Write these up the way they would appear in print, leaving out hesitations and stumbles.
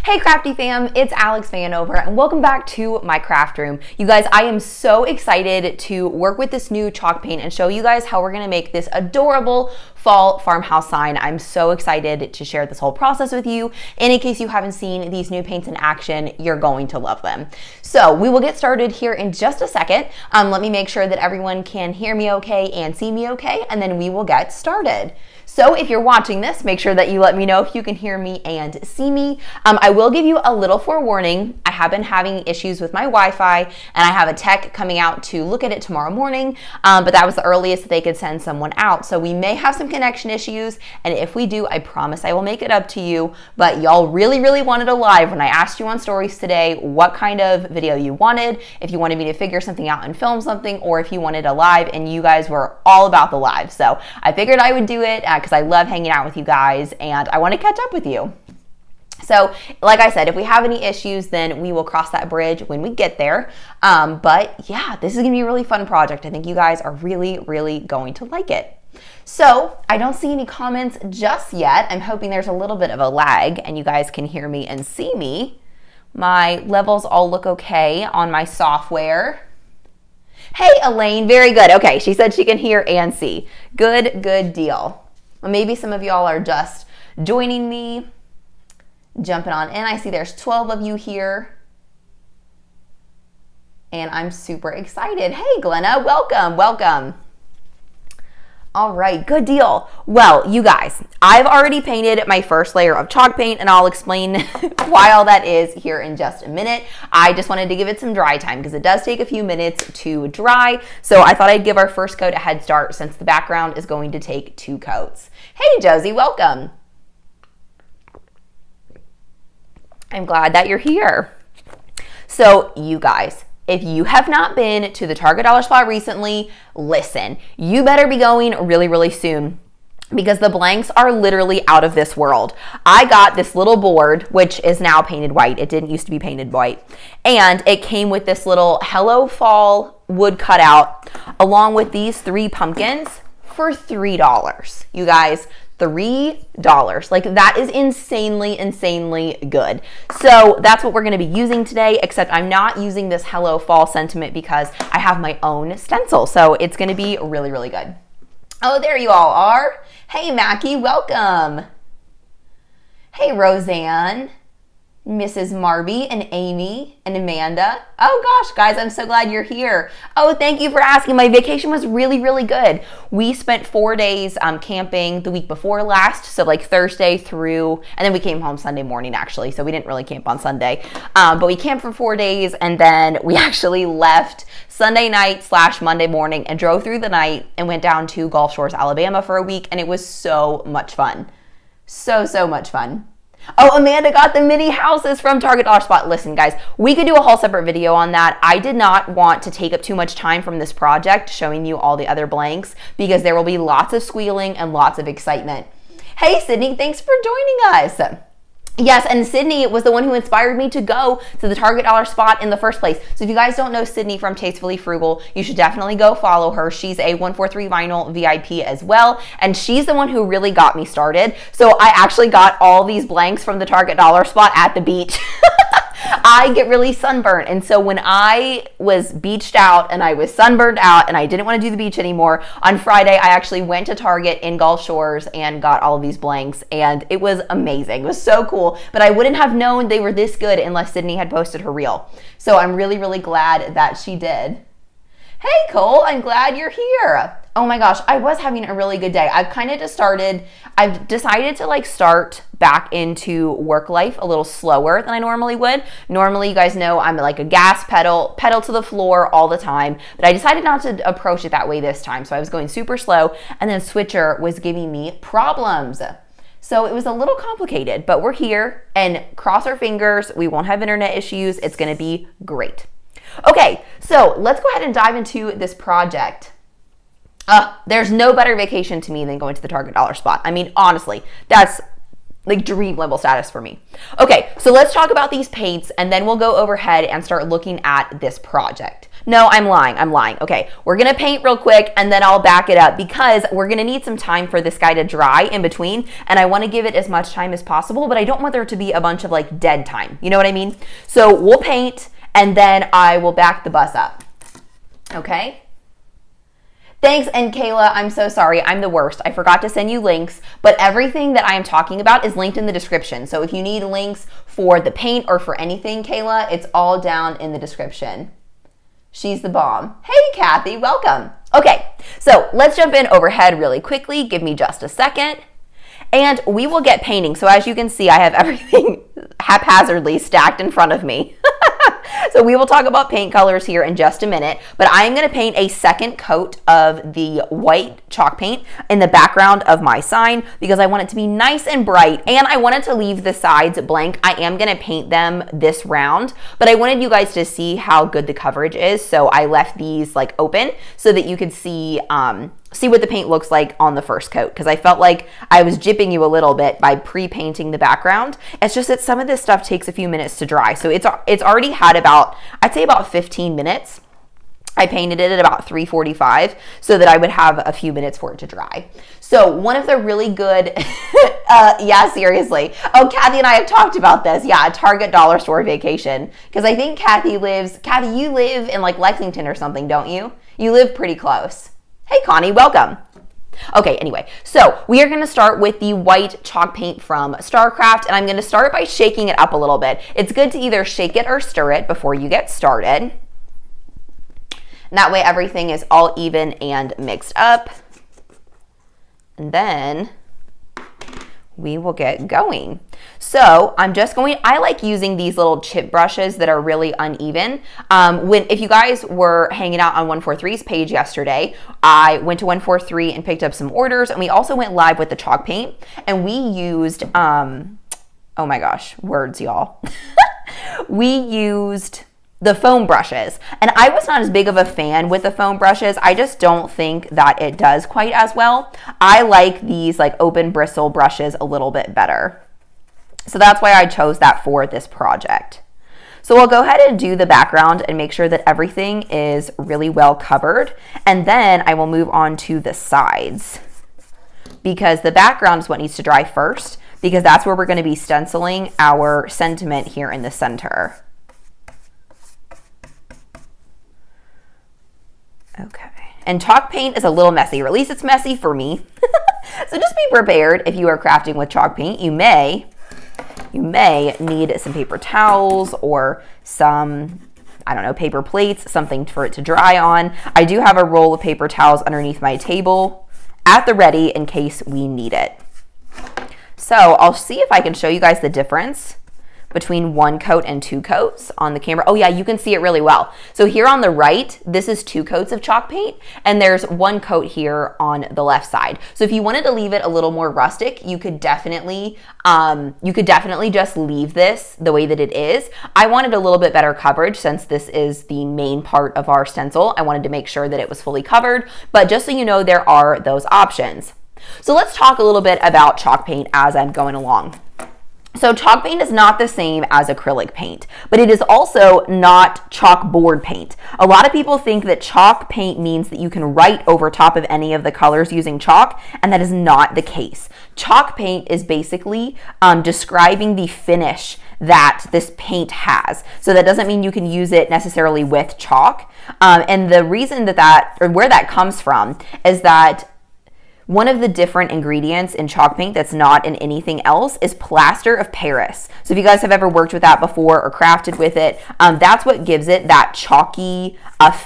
Hey Crafty fam, it's Alex Vanover and welcome back to my craft room. You guys, I am so excited to work with this new chalk paint and show you guys how we're gonna make this adorable fall farmhouse sign. I'm so excited to share this whole process with you. And in case you haven't seen these new paints in action, you're going to love them. So we will get started here in just a second. Let me make sure that everyone can hear me okay and see me okay, and then we will get started. So if you're watching this, make sure that you let me know if you can hear me and see me. I will give you a little forewarning. I have been having issues with my Wi-Fi and I have a tech coming out to look at it tomorrow morning, but that was the earliest that they could send someone out. So we may have some connection issues, and if we do, I promise I will make it up to you. But y'all really wanted a live when I asked you on stories today what kind of video you wanted, if you wanted me to figure something out and film something, or if you wanted a live, and you guys were all about the live. So I figured I would do it because I love hanging out with you guys and I want to catch up with you. So like I said, if we have any issues, then we will cross that bridge when we get there. But yeah, this is gonna be a really fun project. I think you guys are really going to like it. So I don't see any comments just yet. I'm hoping there's a little bit of a lag and you guys can hear me and see me. My levels all look okay on my software. Hey Elaine, very good. Okay, she said she can hear and see. Good deal. Well, maybe some of y'all are just joining me, jumping on in. I see there's 12 of you here. And I'm super excited. Hey, Glenna, welcome. All right, good deal. Well, you guys, I've already painted my first layer of chalk paint, and I'll explain why all that is here in just a minute. I just wanted to give it some dry time because it does take a few minutes to dry. So I thought I'd give our first coat a head start since the background is going to take 2 coats. Hey, Josie, welcome. I'm glad that you're here. So you guys, if you have not been to the Target dollar spot recently, listen, you better be going really soon because the blanks are literally out of this world. I got this little board, which is now painted white. It didn't used to be painted white. And it came with this little Hello Fall wood cutout along with these 3 pumpkins for $3. You guys, $3. Like, that is insanely good. So that's what we're going to be using today, except I'm not using this Hello Fall sentiment because I have my own stencil. So it's going to be really good. Oh, there you all are. Hey, Mackie, welcome. Hey, Roseanne, Mrs. Marby, and Amy, and Amanda. Oh gosh, guys, I'm so glad you're here. Oh, thank you for asking. My vacation was really good. We spent 4 days camping the week before last, so like Thursday through, and then we came home Sunday morning actually, so we didn't really camp on Sunday. But we camped for 4 days, and then we actually left Sunday night / Monday morning and drove through the night and went down to Gulf Shores, Alabama for a week, and it was so much fun. So much fun. Oh, Amanda got the mini houses from Target dollar spot. Listen, guys, we could do a whole separate video on that. I did not want to take up too much time from this project showing you all the other blanks because there will be lots of squealing and lots of excitement. Hey, Sydney, thanks for joining us. Yes, and Sydney was the one who inspired me to go to the Target dollar spot in the first place. So if you guys don't know Sydney from Tastefully Frugal, you should definitely go follow her. She's a 143 Vinyl VIP as well, and she's the one who really got me started. So I actually got all these blanks from the Target dollar spot at the beach. I get really sunburned, and so when I was beached out and I was sunburned out and I didn't want to do the beach anymore, on Friday I actually went to Target in Gulf Shores and got all of these blanks, and it was amazing. It was so cool, but I wouldn't have known they were this good unless Sydney had posted her reel. So I'm really glad that she did. Hey Cole, I'm glad you're here. Oh my gosh, I was having a really good day. I've decided to start back into work life a little slower than I normally would. Normally, you guys know I'm like a gas pedal to the floor all the time, but I decided not to approach it that way this time. So I was going super slow, and then Switcher was giving me problems. So it was a little complicated, but we're here, and cross our fingers, we won't have internet issues. It's gonna be great. Okay, so let's go ahead and dive into this project. There's no better vacation to me than going to the Target dollar spot. I mean, honestly, that's like dream level status for me. Okay, so let's talk about these paints and then we'll go overhead and start looking at this project. No, I'm lying. Okay, we're gonna paint real quick and then I'll back it up because we're gonna need some time for this guy to dry in between, and I wanna give it as much time as possible, but I don't want there to be a bunch of like dead time. You know what I mean? So we'll paint and then I will back the bus up. Okay? Thanks, and Kayla, I'm so sorry. I'm the worst. I forgot to send you links, but everything that I am talking about is linked in the description. So if you need links for the paint or for anything, Kayla, it's all down in the description. She's the bomb. Hey, Kathy, welcome. Okay, so let's jump in overhead really quickly. Give me just a second. And we will get painting. So as you can see, I have everything haphazardly stacked in front of me. So we will talk about paint colors here in just a minute, but I'm going to paint a second coat of the white chalk paint in the background of my sign because I want it to be nice and bright, and I wanted to leave the sides blank. I am going to paint them this round, but I wanted you guys to see how good the coverage is, so I left these like open so that you could see what the paint looks like on the first coat, because I felt like I was gypping you a little bit by pre-painting the background. It's just that some of this stuff takes a few minutes to dry. So it's already had about, I'd say about 15 minutes. I painted it at about 3:45 so that I would have a few minutes for it to dry. So one of the really good, yeah, seriously. Oh, Kathy and I have talked about this. Yeah, a Target dollar store vacation. Because I think Kathy, you live in like Lexington or something, don't you? You live pretty close. Hey, Connie, welcome. Okay, anyway, so we are going to start with the white chalk paint from StarCraft, and I'm going to start by shaking it up a little bit. It's good to either shake it or stir it before you get started. And that way everything is all even and mixed up. And then we will get going. So I'm just I like using these little chip brushes that are really uneven. If you guys were hanging out on 143's page yesterday, I went to 143 and picked up some orders, and we also went live with the chalk paint, and we used, oh my gosh, words, y'all. We used the foam brushes, and I was not as big of a fan with the foam brushes. I just don't think that it does quite as well. I like these like open bristle brushes a little bit better. So that's why I chose that for this project. So we'll go ahead and do the background and make sure that everything is really well covered. And then I will move on to the sides, because the background is what needs to dry first, because that's where we're going to be stenciling our sentiment here in the center. Okay. And chalk paint is a little messy, or at least it's messy for me. So just be prepared if you are crafting with chalk paint. You may need some paper towels or some, I don't know, paper plates, something for it to dry on. I do have a roll of paper towels underneath my table at the ready in case we need it. So I'll see if I can show you guys the difference between one coat and two coats on the camera. Oh yeah, you can see it really well. So here on the right, this is 2 coats of chalk paint, and there's 1 coat here on the left side. So if you wanted to leave it a little more rustic, you could definitely just leave this the way that it is. I wanted a little bit better coverage since this is the main part of our stencil. I wanted to make sure that it was fully covered, but just so you know, there are those options. So let's talk a little bit about chalk paint as I'm going along. So chalk paint is not the same as acrylic paint, but it is also not chalkboard paint. A lot of people think that chalk paint means that you can write over top of any of the colors using chalk, and that is not the case. Chalk paint is basically describing the finish that this paint has. So that doesn't mean you can use it necessarily with chalk. And the reason where that comes from is that one of the different ingredients in chalk paint that's not in anything else is plaster of Paris. So if you guys have ever worked with that before or crafted with it, that's what gives it that chalky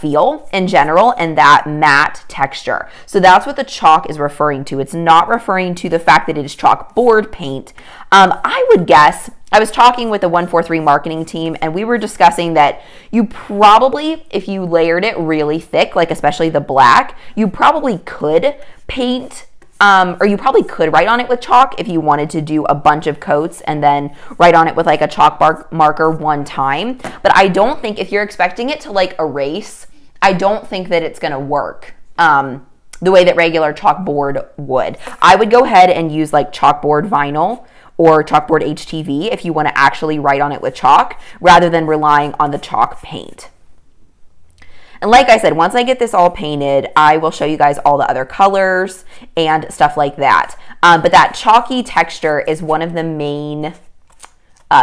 feel in general and that matte texture. So that's what the chalk is referring to. It's not referring to the fact that it is chalkboard paint. I would guess, I was talking with the 143 marketing team, and we were discussing that you probably, if you layered it really thick, like especially the black, you probably could paint, or you probably could write on it with chalk if you wanted to do a bunch of coats and then write on it with like a chalk marker one time. But I don't think, if you're expecting it to like erase, I don't think that it's gonna work the way that regular chalkboard would. I would go ahead and use like chalkboard vinyl or chalkboard HTV if you want to actually write on it with chalk, rather than relying on the chalk paint. And like I said, once I get this all painted, I will show you guys all the other colors and stuff like that. But that chalky texture is one of the main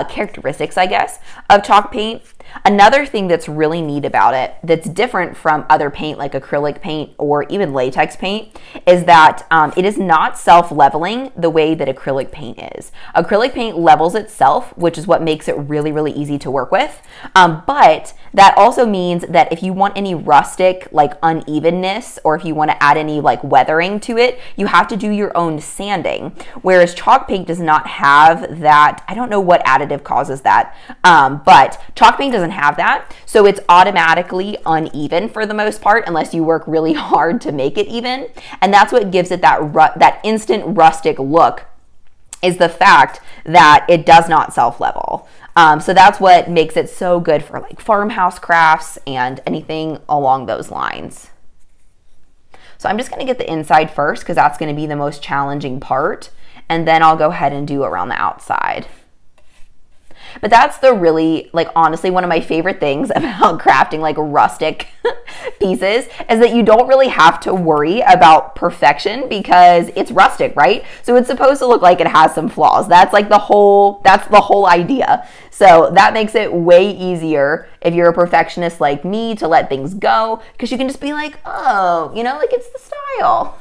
characteristics, I guess, of chalk paint. Another thing that's really neat about it, that's different from other paint like acrylic paint or even latex paint, is that it is not self-leveling the way that acrylic paint is. Acrylic paint levels itself, which is what makes it really, really easy to work with. But that also means that if you want any rustic like unevenness, or if you want to add any like weathering to it, you have to do your own sanding. Whereas chalk paint does not have that. I don't know what additive causes that, but chalk paint doesn't have that, so it's automatically uneven for the most part unless you work really hard to make it even. And that's what gives it that instant rustic look, is the fact that it does not self-level. So that's what makes it so good for like farmhouse crafts and anything along those lines. So I'm just going to get the inside first because that's going to be the most challenging part, and then I'll go ahead and do around the outside. But that's the really, like, honestly, one of my favorite things about crafting like rustic pieces is that you don't really have to worry about perfection because it's rustic, right? So it's supposed to look like it has some flaws. That's like the whole idea. So that makes it way easier if you're a perfectionist like me to let things go, because you can just be like, oh, you know, like it's the style.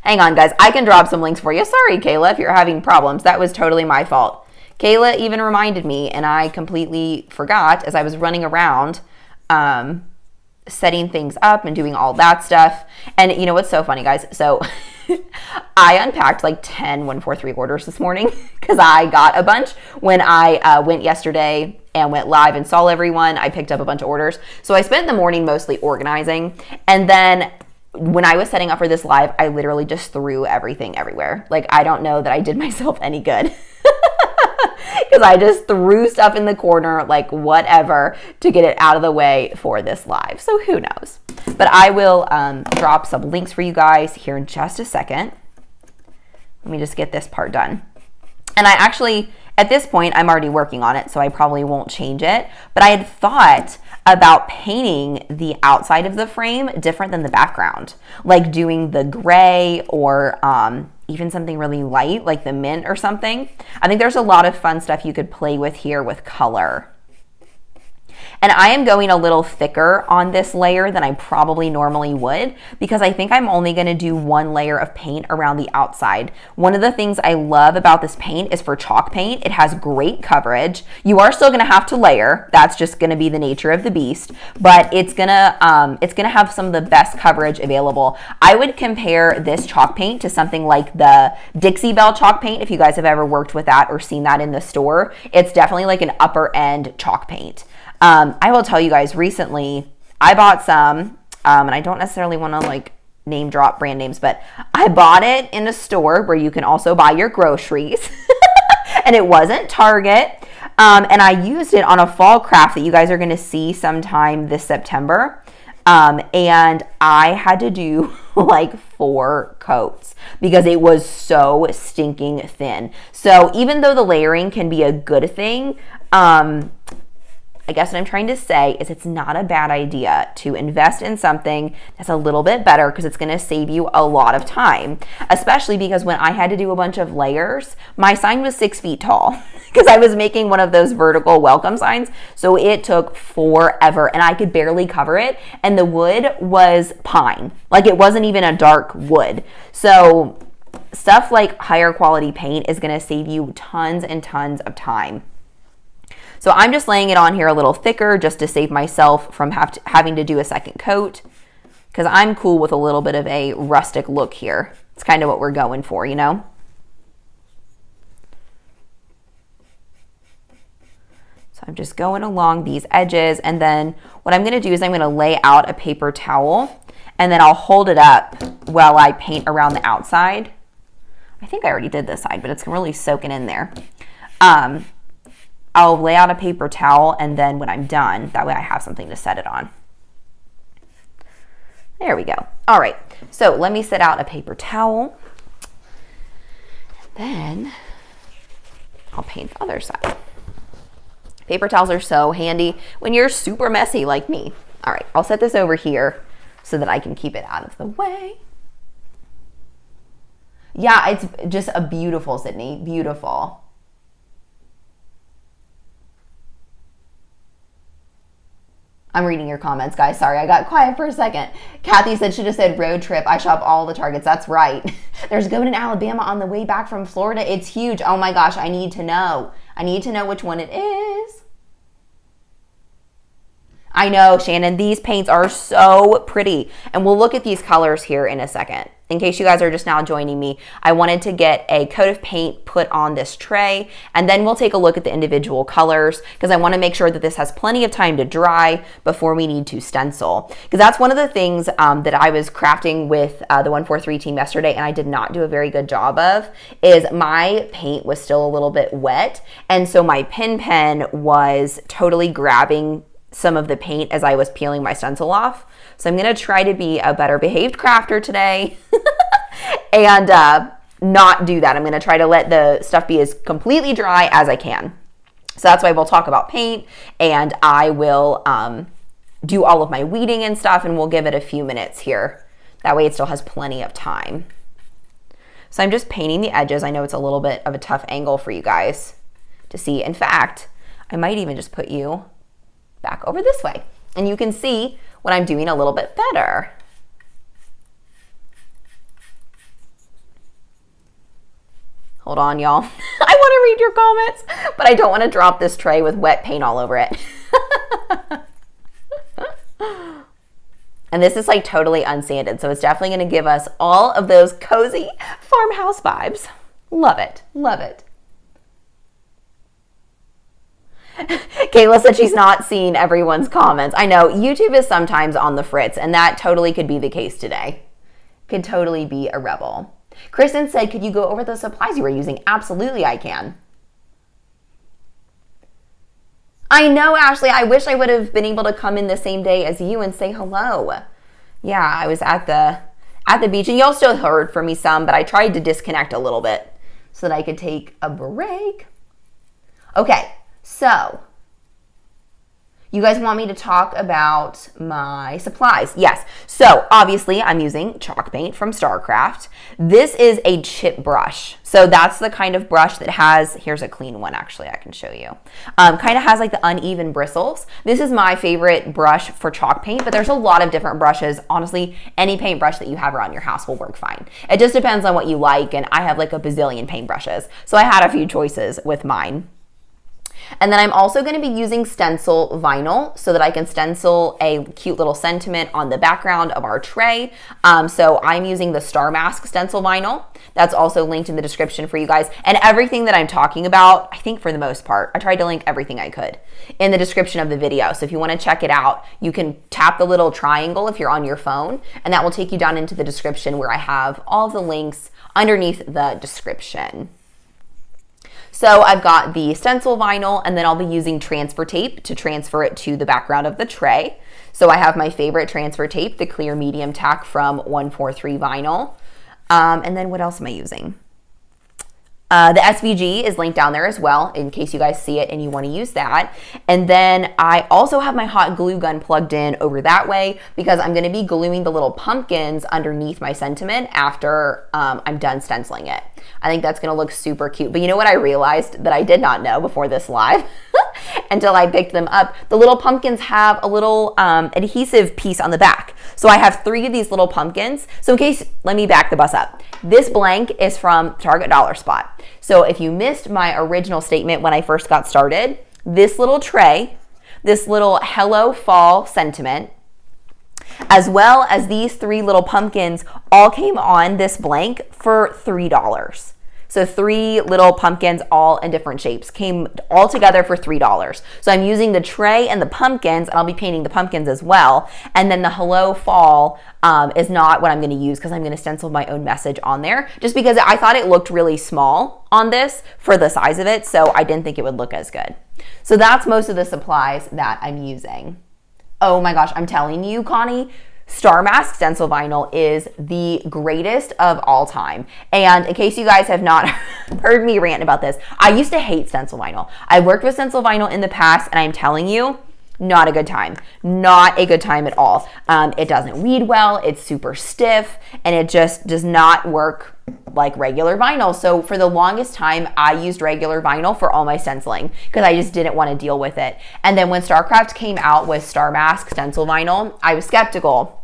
Hang on, guys. I can drop some links for you. Sorry, Kayla, if you're having problems. That was totally my fault. Kayla even reminded me, and I completely forgot as I was running around setting things up and doing all that stuff. And you know what's so funny, guys? So I unpacked like 10 143 orders this morning because I got a bunch when I went yesterday and went live and saw everyone. I picked up a bunch of orders. So I spent the morning mostly organizing, and then when I was setting up for this live, I literally just threw everything everywhere. Like, I don't know that I did myself any good because I just threw stuff in the corner, like whatever, to get it out of the way for this live. So who knows? But I will drop some links for you guys here in just a second. Let me just get this part done. And I actually, at this point, I'm already working on it, so I probably won't change it. But I had thought about painting the outside of the frame different than the background, like doing the gray or even something really light like the mint or something. I think there's a lot of fun stuff you could play with here with color. And I am going a little thicker on this layer than I probably normally would because I think I'm only going to do one layer of paint around the outside. One of the things I love about this paint is for chalk paint, it has great coverage. You are still going to have to layer. That's just going to be the nature of the beast, but it's going to have some of the best coverage available. I would compare this chalk paint to something like the Dixie Belle chalk paint if you guys have ever worked with that or seen that in the store. It's definitely like an upper end chalk paint. I will tell you guys, recently I bought some, and I don't necessarily want to like name drop brand names, but I bought it in a store where you can also buy your groceries and it wasn't Target. And I used it on a fall craft that you guys are going to see sometime this September. And I had to do like 4 coats because it was so stinking thin. So even though the layering can be a good thing, I guess what I'm trying to say is it's not a bad idea to invest in something that's a little bit better because it's going to save you a lot of time, especially because when I had to do a bunch of layers, my sign was 6 feet tall because I was making one of those vertical welcome signs. So it took forever and I could barely cover it. And the wood was pine. Like it wasn't even a dark wood. So stuff like higher quality paint is going to save you tons and tons of time. So I'm just laying it on here a little thicker just to save myself from having to do a second coat because I'm cool with a little bit of a rustic look here. It's kind of what we're going for, you know? So I'm just going along these edges, and then what I'm going to do is I'm going to lay out a paper towel and then I'll hold it up while I paint around the outside. I think I already did this side, but it's really soaking in there. I'll lay out a paper towel, and then when I'm done, that way I have something to set it on. There we go. All right, so let me set out a paper towel. Then I'll paint the other side. Paper towels are so handy when you're super messy like me. All right, I'll set this over here so that I can keep it out of the way. Yeah, it's just a beautiful, Sydney, beautiful. I'm reading your comments, guys. Sorry, I got quiet for a second. Kathy said, should have said road trip. I shop all the Targets. That's right. There's Goat in Alabama on the way back from Florida. It's huge. Oh my gosh, I need to know. I need to know which one it is. I know, Shannon, these paints are so pretty. And we'll look at these colors here in a second. In case you guys are just now joining me, I wanted to get a coat of paint put on this tray, and then we'll take a look at the individual colors because I want to make sure that this has plenty of time to dry before we need to stencil. Because that's one of the things that I was crafting with the 143 team yesterday, and I did not do a very good job of, is my paint was still a little bit wet, and so my pen was totally grabbing some of the paint as I was peeling my stencil off. So I'm going to try to be a better behaved crafter today and not do that. I'm going to try to let the stuff be as completely dry as I can. So that's why we'll talk about paint, and I will do all of my weeding and stuff, and we'll give it a few minutes here. That way it still has plenty of time. So I'm just painting the edges. I know it's a little bit of a tough angle for you guys to see. In fact, I might even just put you back over this way, and you can see what I'm doing a little bit better. Hold on, y'all. I want to read your comments, but I don't want to drop this tray with wet paint all over it. And this is like totally unsanded, so it's definitely going to give us all of those cozy farmhouse vibes. Love it. Love it. Kayla said she's not seen everyone's comments. I know, YouTube is sometimes on the fritz, and that totally could be the case today. Could totally be a rebel. Kristen said, could you go over the supplies you were using? Absolutely, I can. I know, Ashley, I wish I would have been able to come in the same day as you and say hello. Yeah, I was at the beach, and y'all still heard from me some, but I tried to disconnect a little bit so that I could take a break. Okay. So, you guys want me to talk about my supplies? Yes. So, obviously, I'm using chalk paint from StarCraft. This is a chip brush. So, that's the kind of brush that has, here's a clean one, actually, I can show you. Kind of has like the uneven bristles. This is my favorite brush for chalk paint, but there's a lot of different brushes. Honestly, any paintbrush that you have around your house will work fine. It just depends on what you like, and I have like a bazillion paintbrushes. So, I had a few choices with mine. And then I'm also going to be using stencil vinyl so that I can stencil a cute little sentiment on the background of our tray. So I'm using the Star Mask stencil vinyl. That's also linked in the description for you guys. And everything that I'm talking about, I think for the most part, I tried to link everything I could in the description of the video. So if you want to check it out, you can tap the little triangle if you're on your phone, and that will take you down into the description where I have all the links underneath the description. So I've got the stencil vinyl, and then I'll be using transfer tape to transfer it to the background of the tray. So I have my favorite transfer tape, the clear medium tack from 143 Vinyl. And then what else am I using? The SVG is linked down there as well in case you guys see it and you want to use that. And then I also have my hot glue gun plugged in over that way because I'm going to be gluing the little pumpkins underneath my sentiment after I'm done stenciling it. I think that's going to look super cute. But you know what I realized that I did not know before this live until I picked them up? The little pumpkins have a little adhesive piece on the back. So I have 3 of these little pumpkins. So in case, let me back the bus up. This blank is from Target Dollar Spot. So if you missed my original statement when I first got started, this little tray, this little Hello Fall sentiment, as well as these 3 little pumpkins all came on this blank for $3. So 3 little pumpkins all in different shapes came all together for $3. So I'm using the tray and the pumpkins, and I'll be painting the pumpkins as well. And then the Hello Fall is not what I'm going to use because I'm going to stencil my own message on there just because I thought it looked really small on this for the size of it. So I didn't think it would look as good. So that's most of the supplies that I'm using. Oh my gosh, I'm telling you, Connie, Star Mask stencil vinyl is the greatest of all time. And in case you guys have not heard me rant about this, I used to hate stencil vinyl. I worked with stencil vinyl in the past, and I'm telling you, not a good time. Not a good time at all. It doesn't weed well, it's super stiff, and it just does not work like regular vinyl. So for the longest time, I used regular vinyl for all my stenciling because I just didn't want to deal with it. And then when StarCraft came out with Star Mask stencil vinyl, I was skeptical,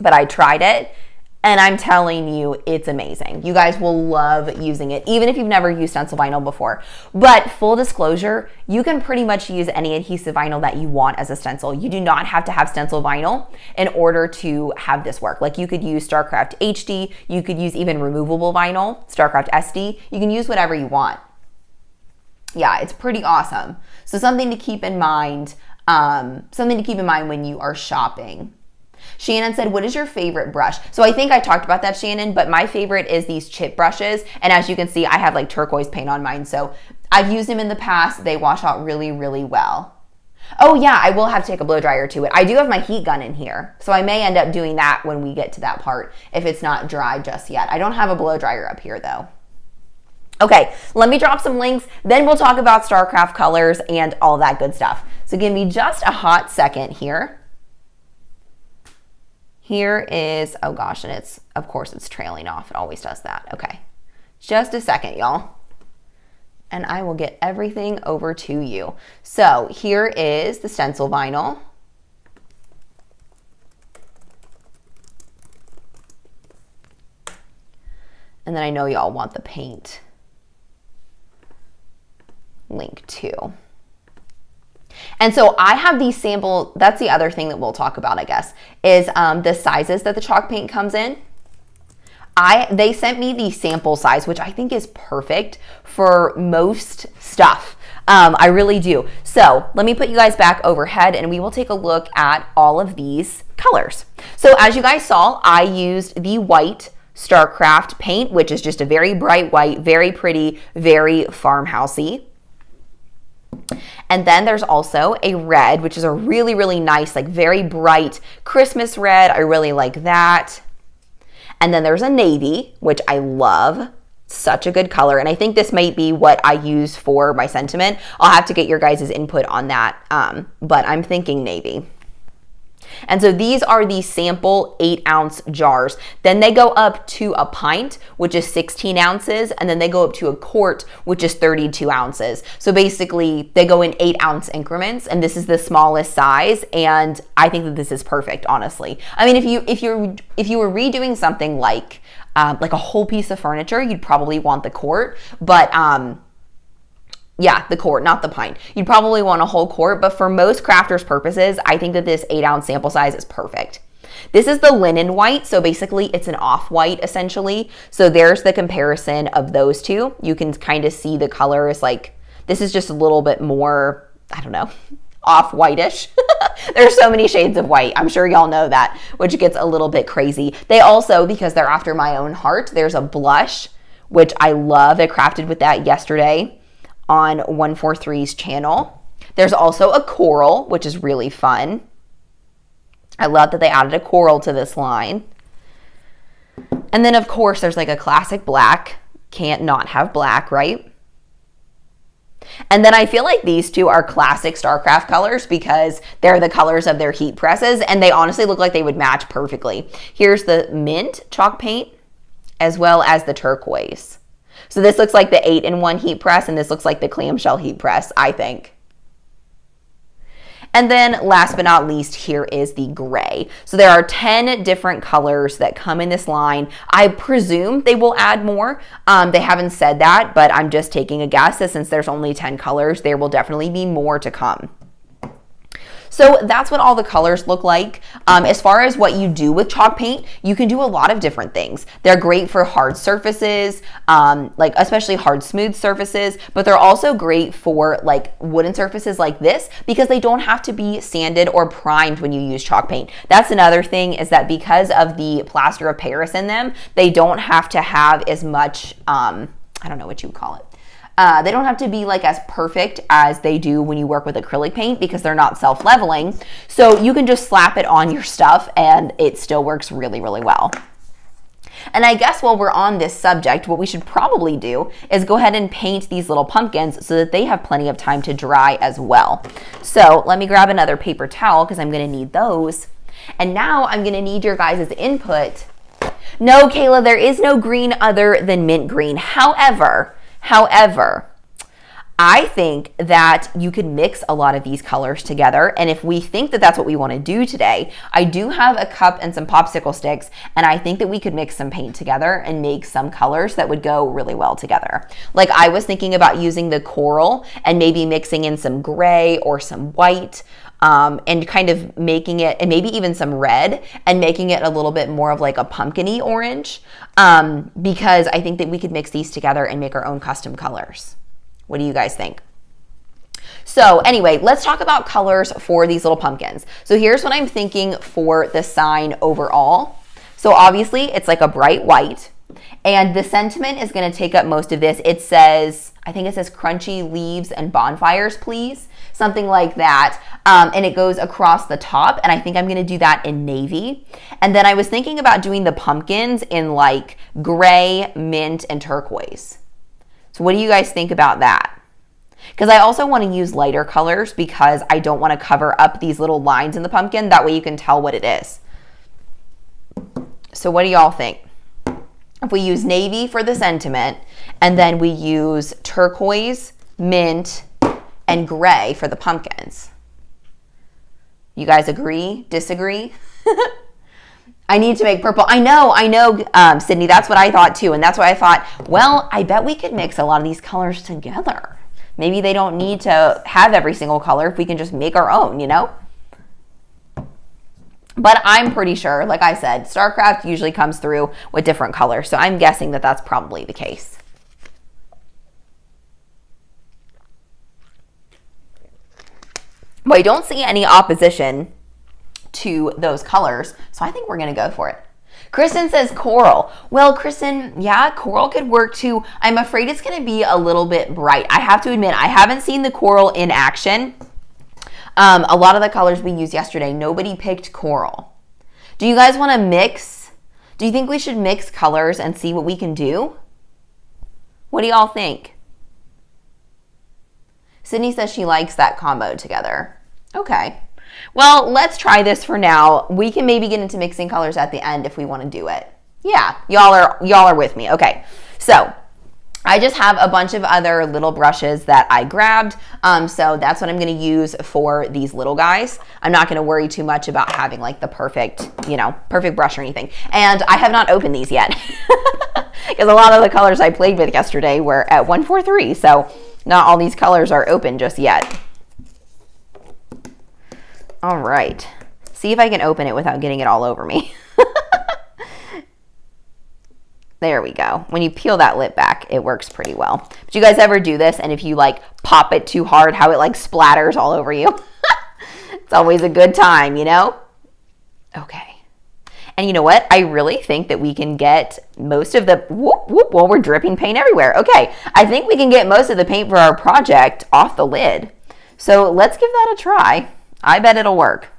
but I tried it. And I'm telling you, it's amazing. You guys will love using it, even if you've never used stencil vinyl before. But full disclosure, you can pretty much use any adhesive vinyl that you want as a stencil. You do not have to have stencil vinyl in order to have this work. Like you could use StarCraft HD, you could use even removable vinyl, StarCraft SD. You can use whatever you want. Yeah, it's pretty awesome. So something to keep in mind, when you are shopping. Shannon said, what is your favorite brush? So I think I talked about that, Shannon, but my favorite is these chip brushes. And as you can see, I have like turquoise paint on mine. So I've used them in the past. They wash out really, really well. Oh yeah, I will have to take a blow dryer to it. I do have my heat gun in here. So I may end up doing that when we get to that part if it's not dry just yet. I don't have a blow dryer up here though. Okay, let me drop some links. Then we'll talk about StarCraft colors and all that good stuff. So give me just a hot second here. Here is, oh gosh, and it's, of course, it's trailing off. It always does that. Okay, just a second, y'all. And I will get everything over to you. So here is the stencil vinyl. And then I know y'all want the paint link too. And so I have these sample, that's the other thing that we'll talk about, I guess, is the sizes that the chalk paint comes in. They sent me the sample size, which I think is perfect for most stuff. I really do. So let me put you guys back overhead and we will take a look at all of these colors. So as you guys saw, I used the white StarCraft paint, which is just a very bright white, very pretty, very farmhousey. And then there's also a red, which is a really, really nice, like very bright Christmas red. I really like that. And then there's a navy, which I love. Such a good color. And I think this might be what I use for my sentiment. I'll have to get your guys' input on that. But I'm thinking navy. And so these are the sample 8-ounce jars. Then they go up to a pint, which is 16 ounces, and then they go up to a quart, which is 32 ounces. So basically they go in 8-ounce increments, and this is the smallest size, and I think that this is perfect, honestly. I mean, if you were redoing something like a whole piece of furniture, you'd probably want the quart, but yeah, the quart, not the pint. You'd probably want a whole quart, but for most crafters' purposes, I think that this 8-ounce sample size is perfect. This is the linen white, so basically it's an off-white essentially. So there's the comparison of those two. You can kind of see the color is like, this is just a little bit more, I don't know, off-whitish. There's so many shades of white. I'm sure y'all know that, which gets a little bit crazy. They also, because they're after my own heart, there's a blush, which I love. I crafted with that yesterday on 143's channel. There's also a coral, which is really fun. I love that they added a coral to this line. And then of course there's like a classic black. Can't not have black, right? And then I feel like these two are classic StarCraft colors because they're the colors of their heat presses and they honestly look like they would match perfectly. Here's the mint chalk paint as well as the turquoise. So this looks like the 8-in-1 heat press, and this looks like the clamshell heat press, I think. And then last but not least, here is the gray. So there are 10 different colors that come in this line. I presume they will add more. They haven't said that, but I'm just taking a guess that since there's only 10 colors, there will definitely be more to come. So that's what all the colors look like. As far as what you do with chalk paint, you can do a lot of different things. They're great for hard surfaces, like especially hard smooth surfaces, but they're also great for like wooden surfaces like this because they don't have to be sanded or primed when you use chalk paint. That's another thing is that because of the plaster of Paris in them, they don't have to have as much, I don't know what you would call it. They don't have to be like as perfect as they do when you work with acrylic paint because they're not self-leveling. So you can just slap it on your stuff and it still works really, really well. And I guess while we're on this subject, what we should probably do is go ahead and paint these little pumpkins so that they have plenty of time to dry as well. So let me grab another paper towel because I'm going to need those. And now I'm going to need your guys' input. No, Kayla, there is no green other than mint green. However, I think that you could mix a lot of these colors together. And if we think that that's what we want to do today, I do have a cup and some popsicle sticks. And I think that we could mix some paint together and make some colors that would go really well together. Like I was thinking about using the coral and maybe mixing in some gray or some white, and kind of making it, and maybe even some red, and making it a little bit more of like a pumpkin-y orange, because I think that we could mix these together and make our own custom colors. What do you guys think? So anyway, let's talk about colors for these little pumpkins. So here's what I'm thinking for the sign overall. So obviously it's like a bright white, and the sentiment is going to take up most of this. It says, I think it says crunchy leaves and bonfires, please. Something like that. And it goes across the top, and I think I'm going to do that in navy. And then I was thinking about doing the pumpkins in like gray, mint, and turquoise. So what do you guys think about that? Because I also want to use lighter colors because I don't want to cover up these little lines in the pumpkin. That way you can tell what it is. So what do y'all think? If we use navy for the sentiment, and then we use turquoise, mint, and gray for the pumpkins. You guys agree? Disagree? I need to make purple. I know, Sydney, that's what I thought too. And that's why I thought, well, I bet we could mix a lot of these colors together. Maybe they don't need to have every single color if we can just make our own, you know? But I'm pretty sure, like I said, StarCraft usually comes through with different colors. So I'm guessing that that's probably the case. Well, I don't see any opposition to those colors, so I think we're going to go for it. Kristen says coral. Well, Kristen, yeah, coral could work too. I'm afraid it's going to be a little bit bright. I have to admit, I haven't seen the coral in action. A lot of the colors we used yesterday, nobody picked coral. Do you guys want to mix? Do you think we should mix colors and see what we can do? What do y'all think? Sydney says she likes that combo together. Okay. Well, let's try this for now. We can maybe get into mixing colors at the end if we want to do it. Yeah, y'all are with me. Okay. So I just have a bunch of other little brushes that I grabbed. So that's what I'm going to use for these little guys. I'm not going to worry too much about having like the perfect brush or anything. And I have not opened these yet because a lot of the colors I played with yesterday were at 143. So not all these colors are open just yet. All right. See if I can open it without getting it all over me. There we go. When you peel that lip back, it works pretty well. But you guys ever do this? And if you like pop it too hard, how it like splatters all over you? It's always a good time, you know? Okay. And you know what? I really think that we can get most of the, well, we're dripping paint everywhere. Okay. I think we can get most of the paint for our project off the lid. So let's give that a try. I bet it'll work.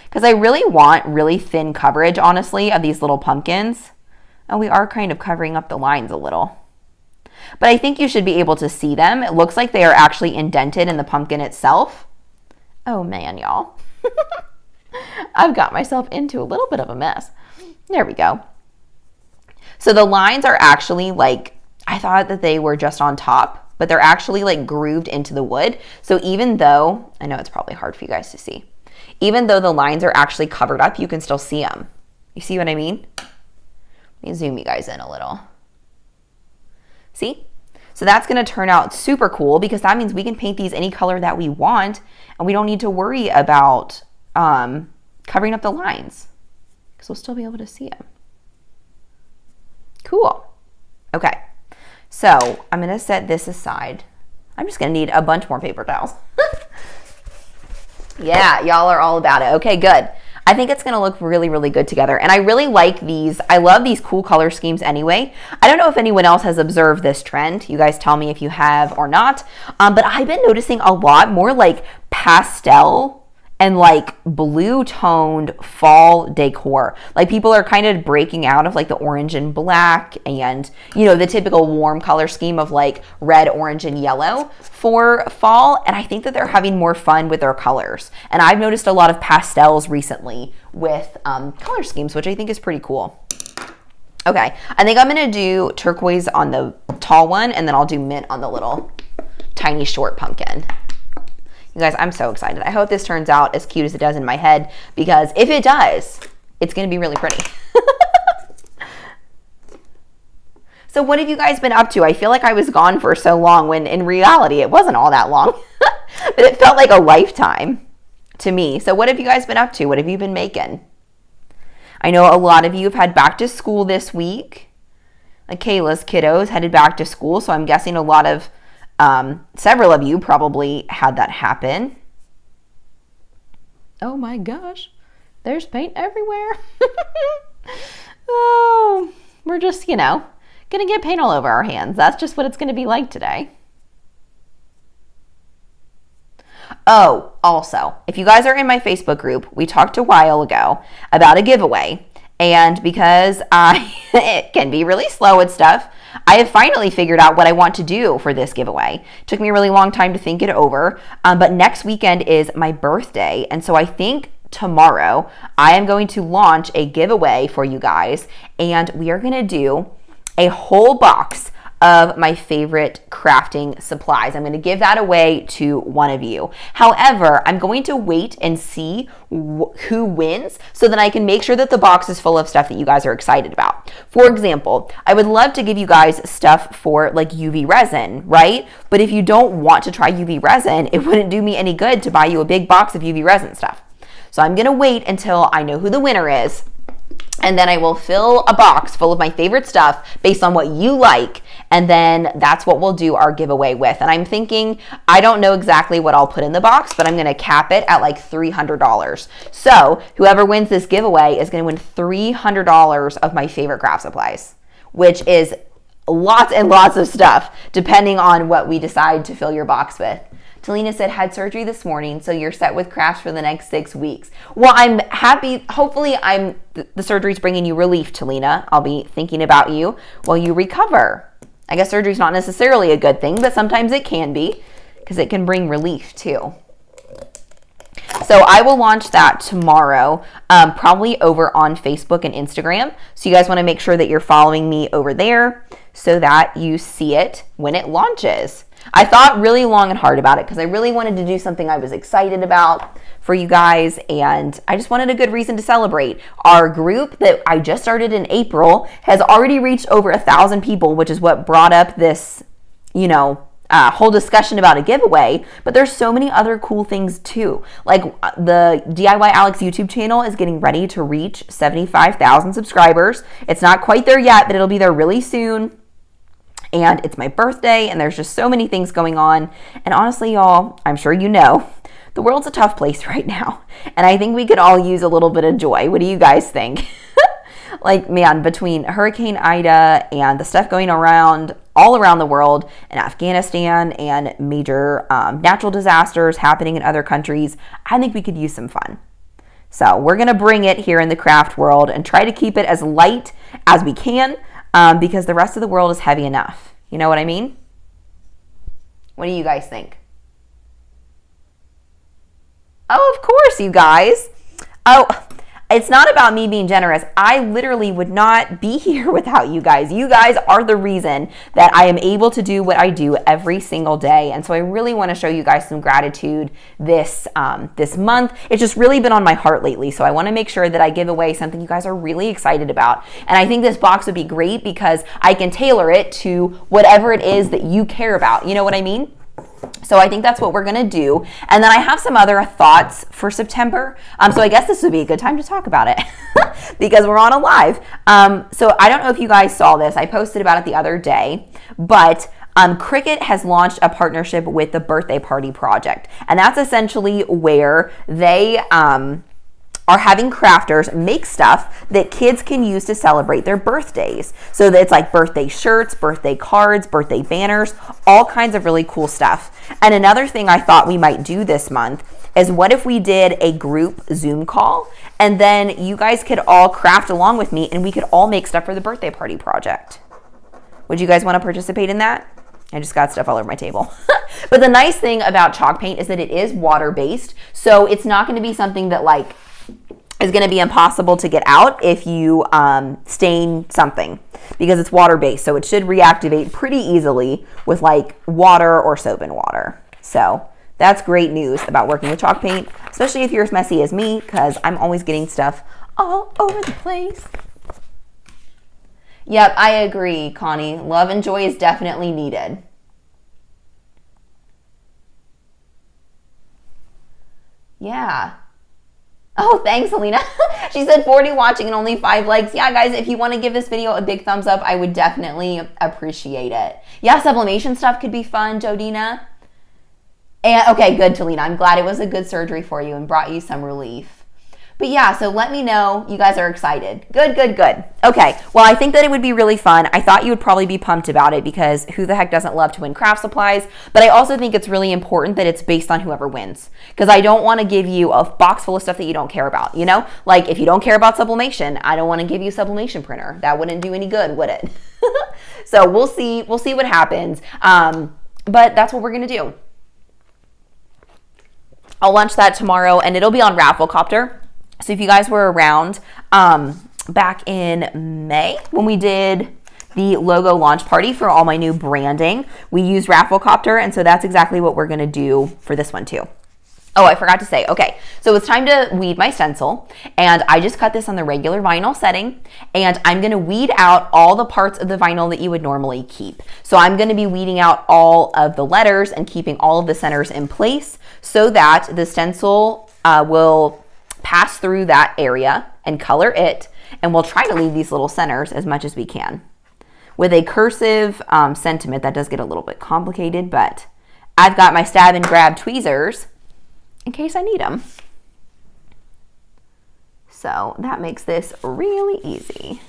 Because I really want really thin coverage, honestly, of these little pumpkins. And we are kind of covering up the lines a little. But I think you should be able to see them. It looks like they are actually indented in the pumpkin itself. Oh man, y'all. I've got myself into a little bit of a mess. There we go. So the lines are actually like, I thought that they were just on top, but they're actually like grooved into the wood. So even though, I know it's probably hard for you guys to see, even though the lines are actually covered up, you can still see them. You see what I mean? Let me zoom you guys in a little. See? So that's going to turn out super cool because that means we can paint these any color that we want and we don't need to worry about covering up the lines because we'll still be able to see them. Cool. Okay. So I'm going to set this aside. I'm just going to need a bunch more paper towels. Yeah, y'all are all about it. Okay, good. I think it's going to look really, really good together. And I really like these. I love these cool color schemes anyway. I don't know if anyone else has observed this trend. You guys tell me if you have or not. But I've been noticing a lot more like pastel and like blue toned fall decor. Like people are kind of breaking out of like the orange and black and, you know, the typical warm color scheme of like red, orange, and yellow for fall. And I think that they're having more fun with their colors. And I've noticed a lot of pastels recently with color schemes, which I think is pretty cool. Okay, I think I'm gonna do turquoise on the tall one, and then I'll do mint on the little tiny short pumpkin. You guys, I'm so excited. I hope this turns out as cute as it does in my head, because if it does, it's going to be really pretty. So what have you guys been up to? I feel like I was gone for so long when in reality it wasn't all that long, but it felt like a lifetime to me. So what have you guys been up to? What have you been making? I know a lot of you have had back to school this week. Like Kayla's kiddos headed back to school, so I'm guessing a lot of several of you probably had that happen. Oh my gosh, there's paint everywhere. Oh, we're just, you know, gonna get paint all over our hands. That's just what it's gonna be like today. Oh, also, if you guys are in my Facebook group, we talked a while ago about a giveaway. And because it can be really slow with stuff, I have finally figured out what I want to do for this giveaway. It took me a really long time to think it over, but next weekend is my birthday, and so I think tomorrow I am going to launch a giveaway for you guys, and we are going to do a whole box of my favorite crafting supplies. I'm going to give that away to one of you. However, I'm going to wait and see who wins so that I can make sure that the box is full of stuff that you guys are excited about. For example, I would love to give you guys stuff for like UV resin, right? But if you don't want to try UV resin, it wouldn't do me any good to buy you a big box of UV resin stuff. So I'm going to wait until I know who the winner is, and then I will fill a box full of my favorite stuff based on what you like. And then that's what we'll do our giveaway with. And I'm thinking, I don't know exactly what I'll put in the box, but I'm going to cap it at like $300. So whoever wins this giveaway is going to win $300 of my favorite craft supplies, which is lots and lots of stuff, depending on what we decide to fill your box with. Talina said, had surgery this morning, so you're set with crafts for the next 6 weeks. Well, I'm happy. Hopefully, the surgery's bringing you relief, Talina. I'll be thinking about you while you recover. I guess surgery's not necessarily a good thing, but sometimes it can be, because it can bring relief too. So I will launch that tomorrow, probably over on Facebook and Instagram. So you guys want to make sure that you're following me over there so that you see it when it launches. I thought really long and hard about it because I really wanted to do something I was excited about for you guys, and I just wanted a good reason to celebrate. Our group that I just started in April has already reached over 1,000 people, which is what brought up this, whole discussion about a giveaway. But there's so many other cool things too. Like the DIY Alex YouTube channel is getting ready to reach 75,000 subscribers. It's not quite there yet, but it'll be there really soon. And it's my birthday, and there's just so many things going on. And honestly, y'all, I'm sure you know, the world's a tough place right now. And I think we could all use a little bit of joy. What do you guys think? Like, man, between Hurricane Ida and the stuff going around all around the world in Afghanistan and major natural disasters happening in other countries, I think we could use some fun. So we're going to bring it here in the craft world and try to keep it as light as we can. Because the rest of the world is heavy enough. You know what I mean? What do you guys think? Oh, of course, you guys. Oh, it's not about me being generous. I literally would not be here without you guys. You guys are the reason that I am able to do what I do every single day. And so I really want to show you guys some gratitude this month. It's just really been on my heart lately. So I want to make sure that I give away something you guys are really excited about. And I think this box would be great because I can tailor it to whatever it is that you care about. You know what I mean? So I think that's what we're going to do. And then I have some other thoughts for September. So I guess this would be a good time to talk about it because we're on a live. So I don't know if you guys saw this. I posted about it the other day, but Cricut has launched a partnership with the Birthday Party Project. And that's essentially where they are having crafters make stuff that kids can use to celebrate their birthdays. So it's like birthday shirts, birthday cards, birthday banners, all kinds of really cool stuff. And another thing I thought we might do this month is, what if we did a group Zoom call, and then you guys could all craft along with me and we could all make stuff for the birthday party project. Would you guys want to participate in that? I just got stuff all over my table. But the nice thing about chalk paint is that it is water-based, so it's not going to be something that like is going to be impossible to get out if you stain something, because it's water-based, so it should reactivate pretty easily with like water or soap and water. So that's great news about working with chalk paint, especially if you're as messy as me, because I'm always getting stuff all over the place. Yep, I agree, Connie. Love and joy is definitely needed. Yeah. Oh, thanks, Alina. She said 40 watching and only 5 likes. Yeah, guys, if you want to give this video a big thumbs up, I would definitely appreciate it. Yeah, sublimation stuff could be fun, Jodina. And okay, good, Talina. I'm glad it was a good surgery for you and brought you some relief. But yeah, so let me know you guys are excited. Good, good, good. Okay, well, I think that it would be really fun. I thought you would probably be pumped about it, because who the heck doesn't love to win craft supplies? But I also think it's really important that it's based on whoever wins, because I don't want to give you a box full of stuff that you don't care about, you know? Like, if you don't care about sublimation, I don't want to give you a sublimation printer. That wouldn't do any good, would it? So we'll see what happens. But that's what we're going to do. I'll launch that tomorrow, and it'll be on Rafflecopter. So if you guys were around back in May when we did the logo launch party for all my new branding, we used Rafflecopter, and so that's exactly what we're going to do for this one too. Oh, I forgot to say, okay, so it's time to weed my stencil, and I just cut this on the regular vinyl setting, and I'm going to weed out all the parts of the vinyl that you would normally keep. So I'm going to be weeding out all of the letters and keeping all of the centers in place so that the stencil will pass through that area and color it, and we'll try to leave these little centers as much as we can. With a cursive sentiment, that does get a little bit complicated, but I've got my stab and grab tweezers in case I need them. So that makes this really easy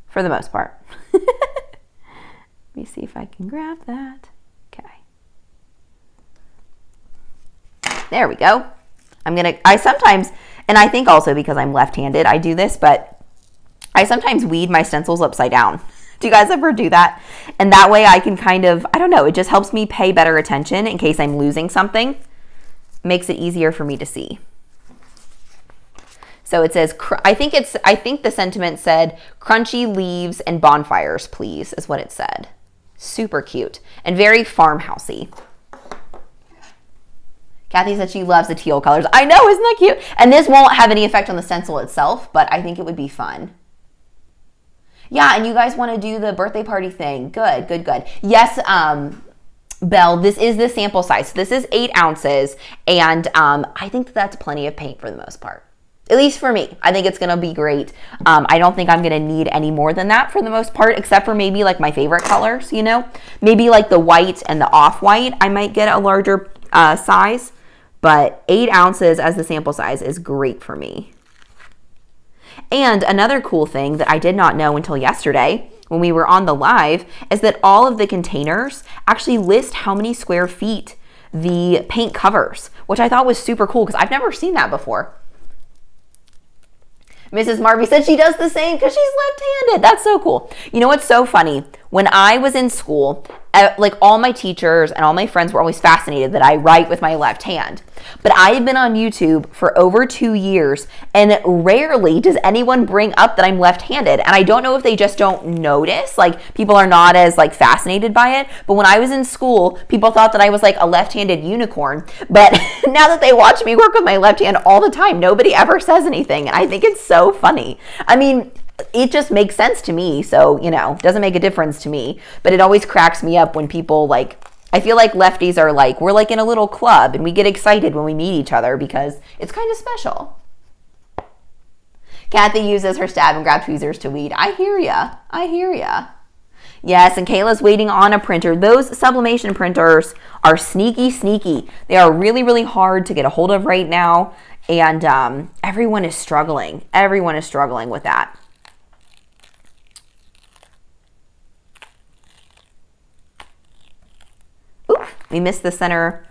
for the most part. Let me see if I can grab that. Okay. There we go. I sometimes, and I think also because I'm left-handed, I do this, but I sometimes weed my stencils upside down. Do you guys ever do that? And that way I can kind of, I don't know, it just helps me pay better attention in case I'm losing something. Makes it easier for me to see. So it says, I think the sentiment said, crunchy leaves and bonfires, please, is what it said. Super cute and very farmhousey. Kathy said she loves the teal colors. I know, isn't that cute? And this won't have any effect on the stencil itself, but I think it would be fun. Yeah, and you guys want to do the birthday party thing. Good, good, good. Yes, Belle, this is the sample size. This is 8 ounces, and I think that's plenty of paint for the most part. At least for me. I think it's going to be great. I don't think I'm going to need any more than that for the most part, except for maybe like my favorite colors, you know? Maybe like the white and the off-white, I might get a larger size. But 8 ounces as the sample size is great for me. And another cool thing that I did not know until yesterday when we were on the live is that all of the containers actually list how many square feet the paint covers, which I thought was super cool because I've never seen that before. Mrs. Marby said she does the same because she's left-handed. That's so cool. You know what's so funny? When I was in school, like all my teachers and all my friends were always fascinated that I write with my left hand. But I have been on YouTube for over 2 years, and rarely does anyone bring up that I'm left-handed. And I don't know if they just don't notice, like people are not as like fascinated by it. But when I was in school, people thought that I was like a left-handed unicorn. But now that they watch me work with my left hand all the time, nobody ever says anything. And I think it's so funny. I mean, it just makes sense to me. So, you know, doesn't make a difference to me. But it always cracks me up when people like, I feel like lefties are like, we're like in a little club and we get excited when we meet each other because it's kind of special. Kathy uses her stab and grab tweezers to weed. I hear ya. I hear ya. Yes, and Kayla's waiting on a printer. Those sublimation printers are sneaky, sneaky. They are really, really hard to get a hold of right now. And everyone is struggling. Everyone is struggling with that. Oop, we missed the center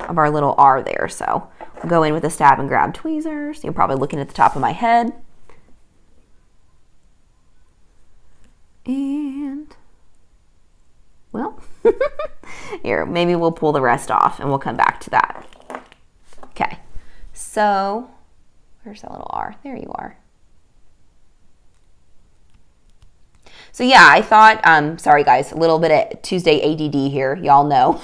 of our little R there. So we'll go in with a stab and grab tweezers. You're probably looking at the top of my head. And, well, here, maybe we'll pull the rest off and we'll come back to that. Okay, so where's that little R? There you are. So yeah, I thought, sorry guys, a little bit of Tuesday ADD here. Y'all know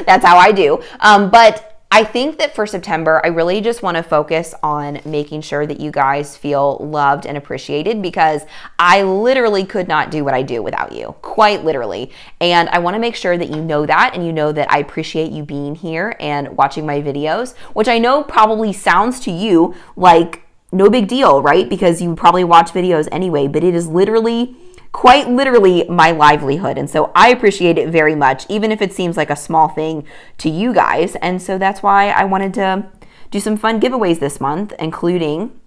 that's how I do. But I think that for September, I really just want to focus on making sure that you guys feel loved and appreciated, because I literally could not do what I do without you, quite literally. And I want to make sure that you know that, and you know that I appreciate you being here and watching my videos, which I know probably sounds to you like no big deal, right? Because you probably watch videos anyway, but it is literally, quite literally, my livelihood. And so I appreciate it very much, even if it seems like a small thing to you guys. And so that's why I wanted to do some fun giveaways this month, including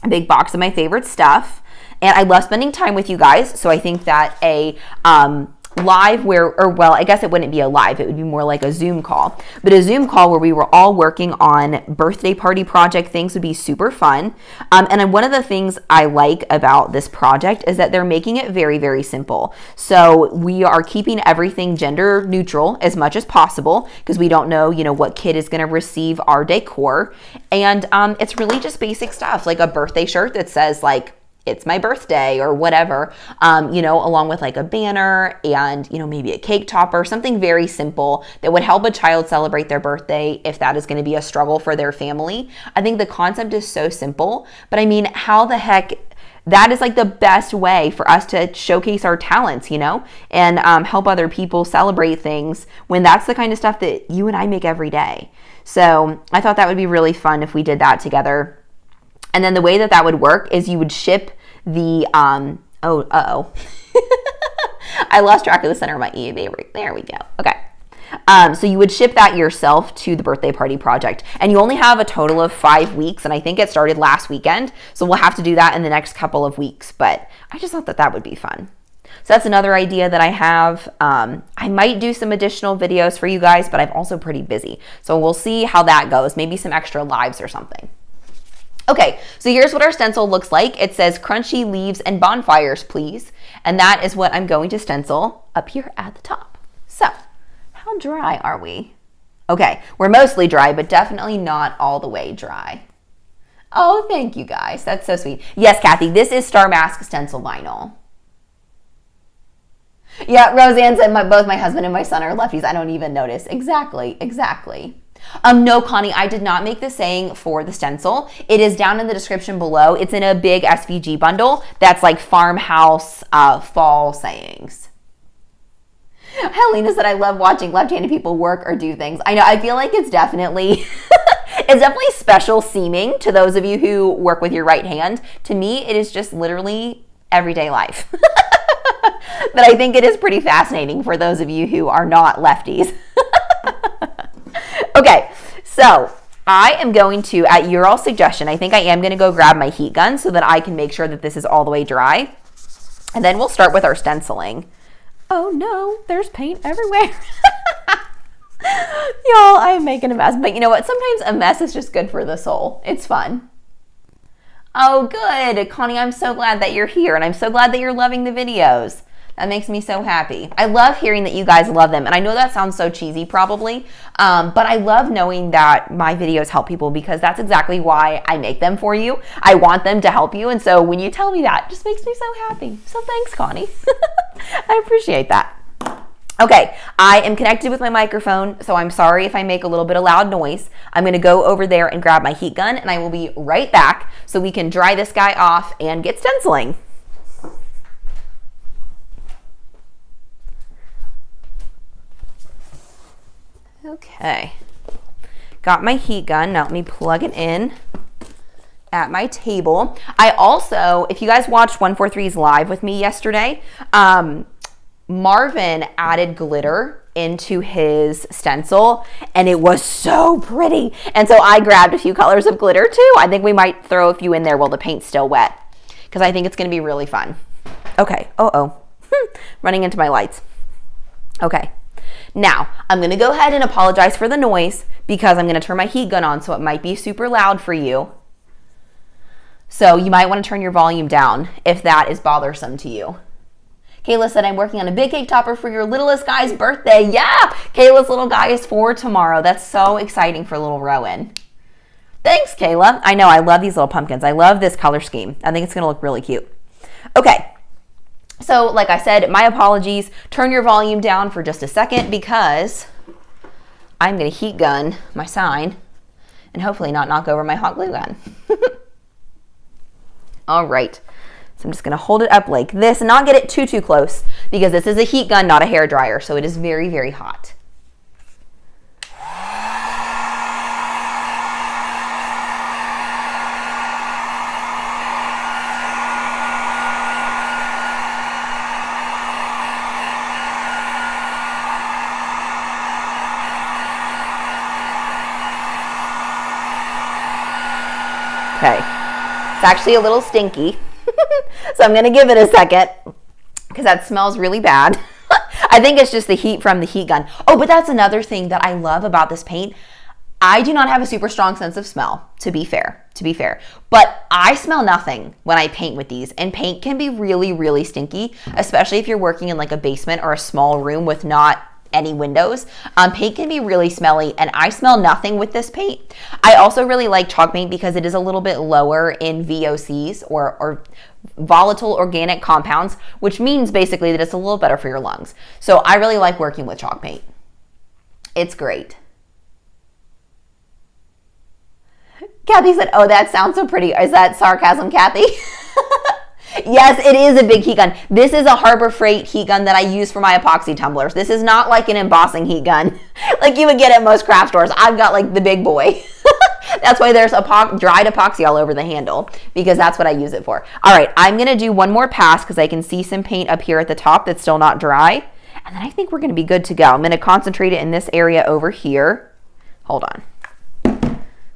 a big box of my favorite stuff. And I love spending time with you guys. So I think that a live well, I guess it wouldn't be a live, it would be more like a Zoom call. But a Zoom call where we were all working on birthday party project things would be super fun. And one of the things I like about this project is that they're making it very, very simple. So we are keeping everything gender neutral as much as possible, because we don't know, what kid is going to receive our decor. And it's really just basic stuff, like a birthday shirt that says like, "It's my birthday," or whatever, along with like a banner and, maybe a cake topper, something very simple that would help a child celebrate their birthday if that is going to be a struggle for their family. I think the concept is so simple, but I mean, how the heck, that is like the best way for us to showcase our talents, and help other people celebrate things when that's the kind of stuff that you and I make every day. So I thought that would be really fun if we did that together. And then the way that would work is you would ship the, I lost track of the center of my E. There we go. Okay. So you would ship that yourself to the birthday party project, and you only have a total of 5 weeks. And I think it started last weekend. So we'll have to do that in the next couple of weeks, but I just thought that would be fun. So that's another idea that I have. I might do some additional videos for you guys, but I'm also pretty busy. So we'll see how that goes. Maybe some extra lives or something. Okay, so here's what our stencil looks like. It says "crunchy leaves and bonfires, please." And that is what I'm going to stencil up here at the top. So how dry are we? Okay, we're mostly dry, but definitely not all the way dry. Oh, thank you guys. That's so sweet. Yes, Kathy, this is Star Mask stencil vinyl. Yeah, Roseanne said both my husband and my son are lefties. I don't even notice. Exactly. No, Connie, I did not make the saying for the stencil. It is down in the description below. It's in a big SVG bundle that's like Farmhouse fall sayings. Helena said, "I love watching left-handed people work or do things." I know, I feel like it's definitely special seeming to those of you who work with your right hand. To me, it is just literally everyday life. But I think it is pretty fascinating for those of you who are not lefties. Okay, so I am going to, at your all suggestion, I think I am going to go grab my heat gun so that I can make sure that this is all the way dry. And then we'll start with our stenciling. Oh no, there's paint everywhere. Y'all, I'm making a mess. But you know what? Sometimes a mess is just good for the soul. It's fun. Oh, good. Connie, I'm so glad that you're here, and I'm so glad that you're loving the videos. That makes me so happy. I love hearing that you guys love them. And I know that sounds so cheesy probably, but I love knowing that my videos help people, because that's exactly why I make them for you. I want them to help you. And so when you tell me that, it just makes me so happy. So thanks, Connie. I appreciate that. Okay, I am connected with my microphone, so I'm sorry if I make a little bit of loud noise. I'm gonna go over there and grab my heat gun, and I will be right back so we can dry this guy off and get stenciling. Okay, got my heat gun. Now let me plug it in at my table. I also, if you guys watched 143's live with me yesterday, Marvin added glitter into his stencil, and it was so pretty. And so I grabbed a few colors of glitter too. I think we might throw a few in there while the paint's still wet, because I think it's going to be really fun. Okay. Running into my lights. Okay. Now, I'm going to go ahead and apologize for the noise because I'm going to turn my heat gun on, so it might be super loud for you. So you might want to turn your volume down if that is bothersome to you. Kayla said, I'm working on a big cake topper for your littlest guy's birthday. Yeah, Kayla's little guy is 4 tomorrow. That's so exciting for little Rowan. Thanks, Kayla. I know, I love these little pumpkins. I love this color scheme. I think it's going to look really cute. Okay. So, like I said, my apologies. Turn your volume down for just a second because I'm going to heat gun my sign and hopefully not knock over my hot glue gun. All right. So I'm just going to hold it up like this and not get it too close because this is a heat gun, not a hair dryer. So it is very, very hot. Okay, it's actually a little stinky, so I'm gonna give it a second because that smells really bad. I think it's just the heat from the heat gun. Oh, but that's another thing that I love about this paint. I do not have a super strong sense of smell, to be fair, but I smell nothing when I paint with these, and paint can be really, really stinky, especially if you're working in like a basement or a small room with not any windows. Paint can be really smelly, and I smell nothing with this paint. I also really like chalk paint because it is a little bit lower in VOCs or volatile organic compounds, which means basically that it's a little better for your lungs. So I really like working with chalk paint. It's great. Kathy said, oh, that sounds so pretty. Is that sarcasm, Kathy? Yes, it is a big heat gun. This is a Harbor Freight heat gun that I use for my epoxy tumblers. This is not like an embossing heat gun like you would get at most craft stores. I've got like the big boy. That's why there's dried epoxy all over the handle, because that's what I use it for. All right, I'm going to do one more pass because I can see some paint up here at the top that's still not dry. And then I think we're going to be good to go. I'm going to concentrate it in this area over here. Hold on.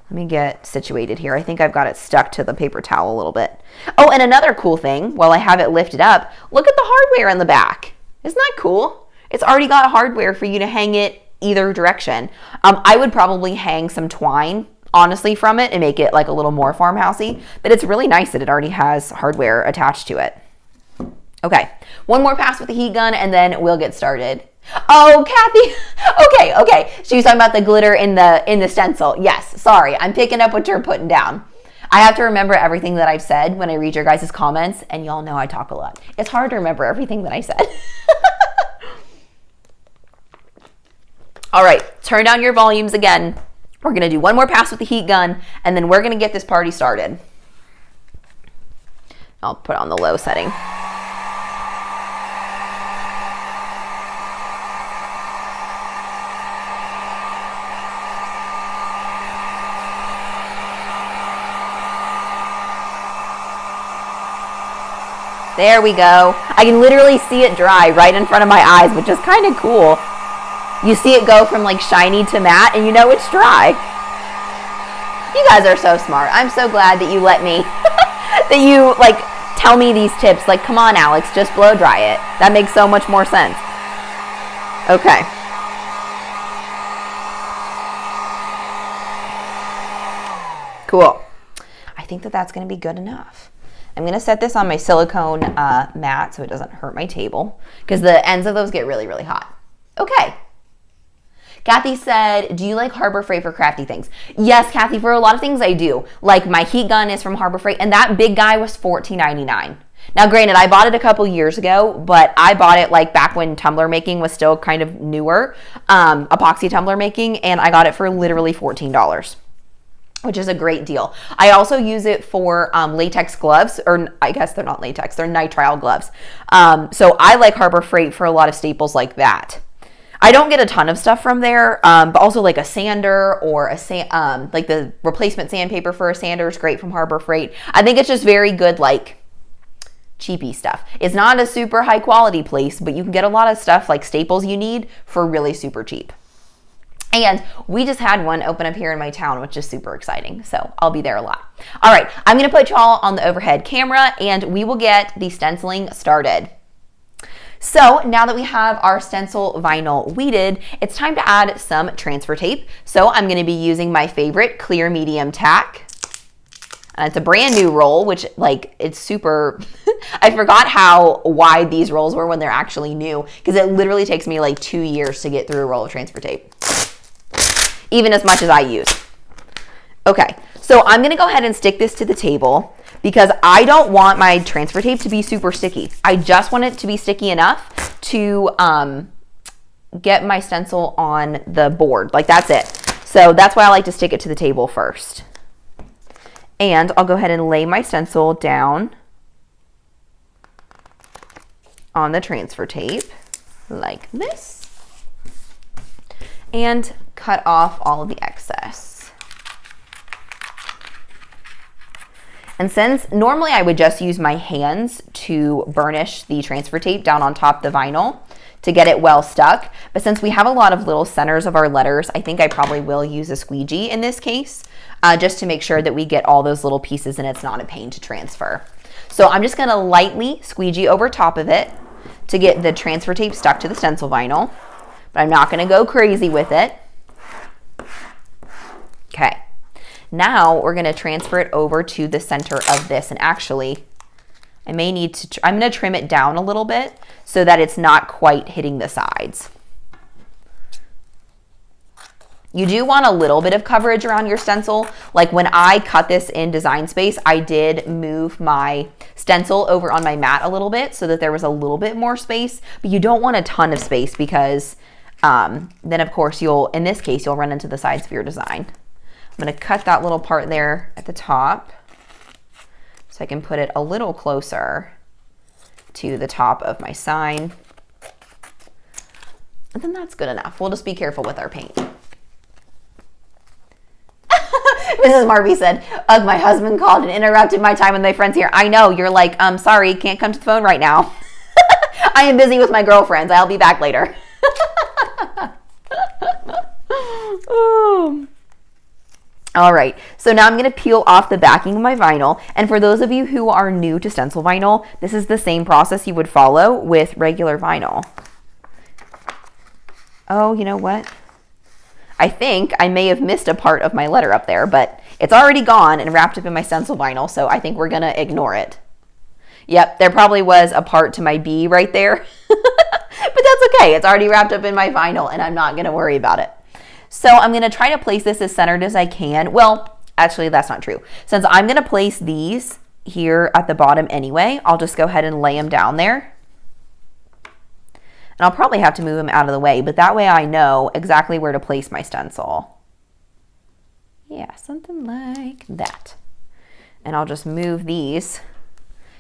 Let me get situated here. I think I've got it stuck to the paper towel a little bit. Oh, and another cool thing, while I have it lifted up, look at the hardware in the back. Isn't that cool? It's already got hardware for you to hang it either direction. I would probably hang some twine, honestly, from it and make it like a little more farmhousey, but it's really nice that it already has hardware attached to it. Okay, one more pass with the heat gun and then we'll get started. Oh, Kathy. Okay. She was talking about the glitter in the stencil. Yes, sorry. I'm picking up what you're putting down. I have to remember everything that I've said when I read your guys' comments, and y'all know I talk a lot. It's hard to remember everything that I said. All right, turn down your volumes again. We're going to do one more pass with the heat gun, and then we're going to get this party started. I'll put it on the low setting. There we go. I can literally see it dry right in front of my eyes, which is kind of cool. You see it go from like shiny to matte, and you know it's dry. You guys are so smart. I'm so glad that you let me, that you like tell me these tips. Like, come on, Alex, just blow dry it. That makes so much more sense. Okay. Cool. I think that that's going to be good enough. I'm going to set this on my silicone mat so it doesn't hurt my table, because the ends of those get really, really hot. Okay. Kathy said, do you like Harbor Freight for crafty things? Yes, Kathy, for a lot of things I do. Like my heat gun is from Harbor Freight, and that big guy was $14.99. Now, granted, I bought it a couple years ago, but I bought it like back when tumbler making was still kind of newer, epoxy tumbler making, and I got it for literally $14. Which is a great deal. I also use it for latex gloves, or I guess they're not latex, they're nitrile gloves. So I like Harbor Freight for a lot of staples like that. I don't get a ton of stuff from there, but also like a sander or like the replacement sandpaper for a sander is great from Harbor Freight. I think it's just very good, like cheapy stuff. It's not a super high quality place, but you can get a lot of stuff like staples you need for really super cheap. And we just had one open up here in my town, which is super exciting. So I'll be there a lot. All right, I'm gonna put y'all on the overhead camera and we will get the stenciling started. So now that we have our stencil vinyl weeded, it's time to add some transfer tape. So I'm gonna be using my favorite clear medium tack. It's a brand new roll, which like it's super, I forgot how wide these rolls were when they're actually new, because it literally takes me like 2 years to get through a roll of transfer tape, even as much as I use. Okay, so I'm gonna go ahead and stick this to the table because I don't want my transfer tape to be super sticky. I just want it to be sticky enough to get my stencil on the board. Like that's it. So that's why I like to stick it to the table first. And I'll go ahead and lay my stencil down on the transfer tape like this and cut off all of the excess. And since normally I would just use my hands to burnish the transfer tape down on top of the vinyl to get it well stuck, but since we have a lot of little centers of our letters, I think I probably will use a squeegee in this case, just to make sure that we get all those little pieces and it's not a pain to transfer. So I'm just gonna lightly squeegee over top of it to get the transfer tape stuck to the stencil vinyl, but I'm not gonna go crazy with it. Okay. Now we're gonna transfer it over to the center of this, and actually I may need to, I'm gonna trim it down a little bit so that it's not quite hitting the sides. You do want a little bit of coverage around your stencil. Like when I cut this in Design Space, I did move my stencil over on my mat a little bit so that there was a little bit more space, but you don't want a ton of space because then of course in this case, you'll run into the sides of your design. I'm gonna cut that little part there at the top so I can put it a little closer to the top of my sign. And then that's good enough. We'll just be careful with our paint. Mrs. Marby said, ugh, my husband called and interrupted my time with my friends here. I know, you're like, sorry, can't come to the phone right now. I am busy with my girlfriends. I'll be back later. All right, so now I'm gonna peel off the backing of my vinyl. And for those of you who are new to stencil vinyl, this is the same process you would follow with regular vinyl. Oh, you know what? I think I may have missed a part of my letter up there, but it's already gone and wrapped up in my stencil vinyl, so I think we're gonna ignore it. Yep, there probably was a part to my B right there, but that's okay. It's already wrapped up in my vinyl and I'm not gonna worry about it. So I'm gonna try to place this as centered as I can. Well, actually that's not true. Since I'm gonna place these here at the bottom anyway, I'll just go ahead and lay them down there. And I'll probably have to move them out of the way, but that way I know exactly where to place my stencil. Yeah, something like that. And I'll just move these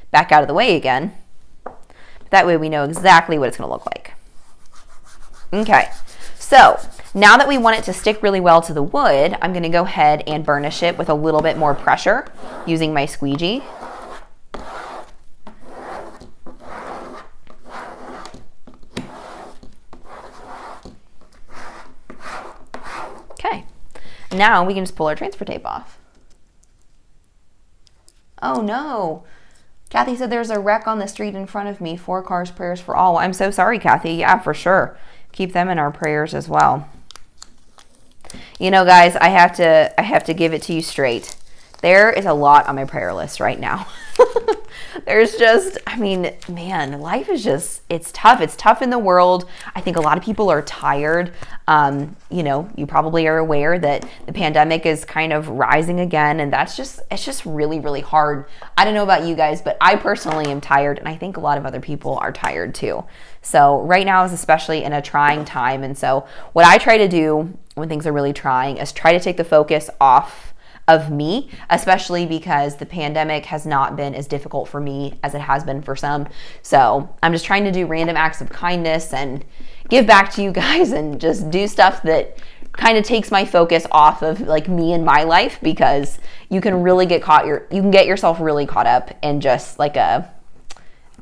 back out of the way again. That way we know exactly what it's gonna look like. Okay, so now that we want it to stick really well to the wood, I'm gonna go ahead and burnish it with a little bit more pressure using my squeegee. Okay, now we can just pull our transfer tape off. Oh no, Kathy said there's a wreck on the street in front of me. 4 cars, prayers for all. I'm so sorry, Kathy. Yeah, for sure. Keep them in our prayers as well. You know, guys, I have to give it to you straight. There is a lot on my prayer list right now. There's just, I mean, man, life is just, it's tough. It's tough in the world. I think a lot of people are tired. You know, you probably are aware that the pandemic is kind of rising again, and that's just, it's just really, really hard. I don't know about you guys, but I personally am tired, and I think a lot of other people are tired too. So right now is especially in a trying time, and so what I try to do when things are really trying is try to take the focus off of me, especially because the pandemic has not been as difficult for me as it has been for some. So I'm just trying to do random acts of kindness and give back to you guys and just do stuff that kind of takes my focus off of like me and my life, because you can really get you can get yourself really caught up in just like a,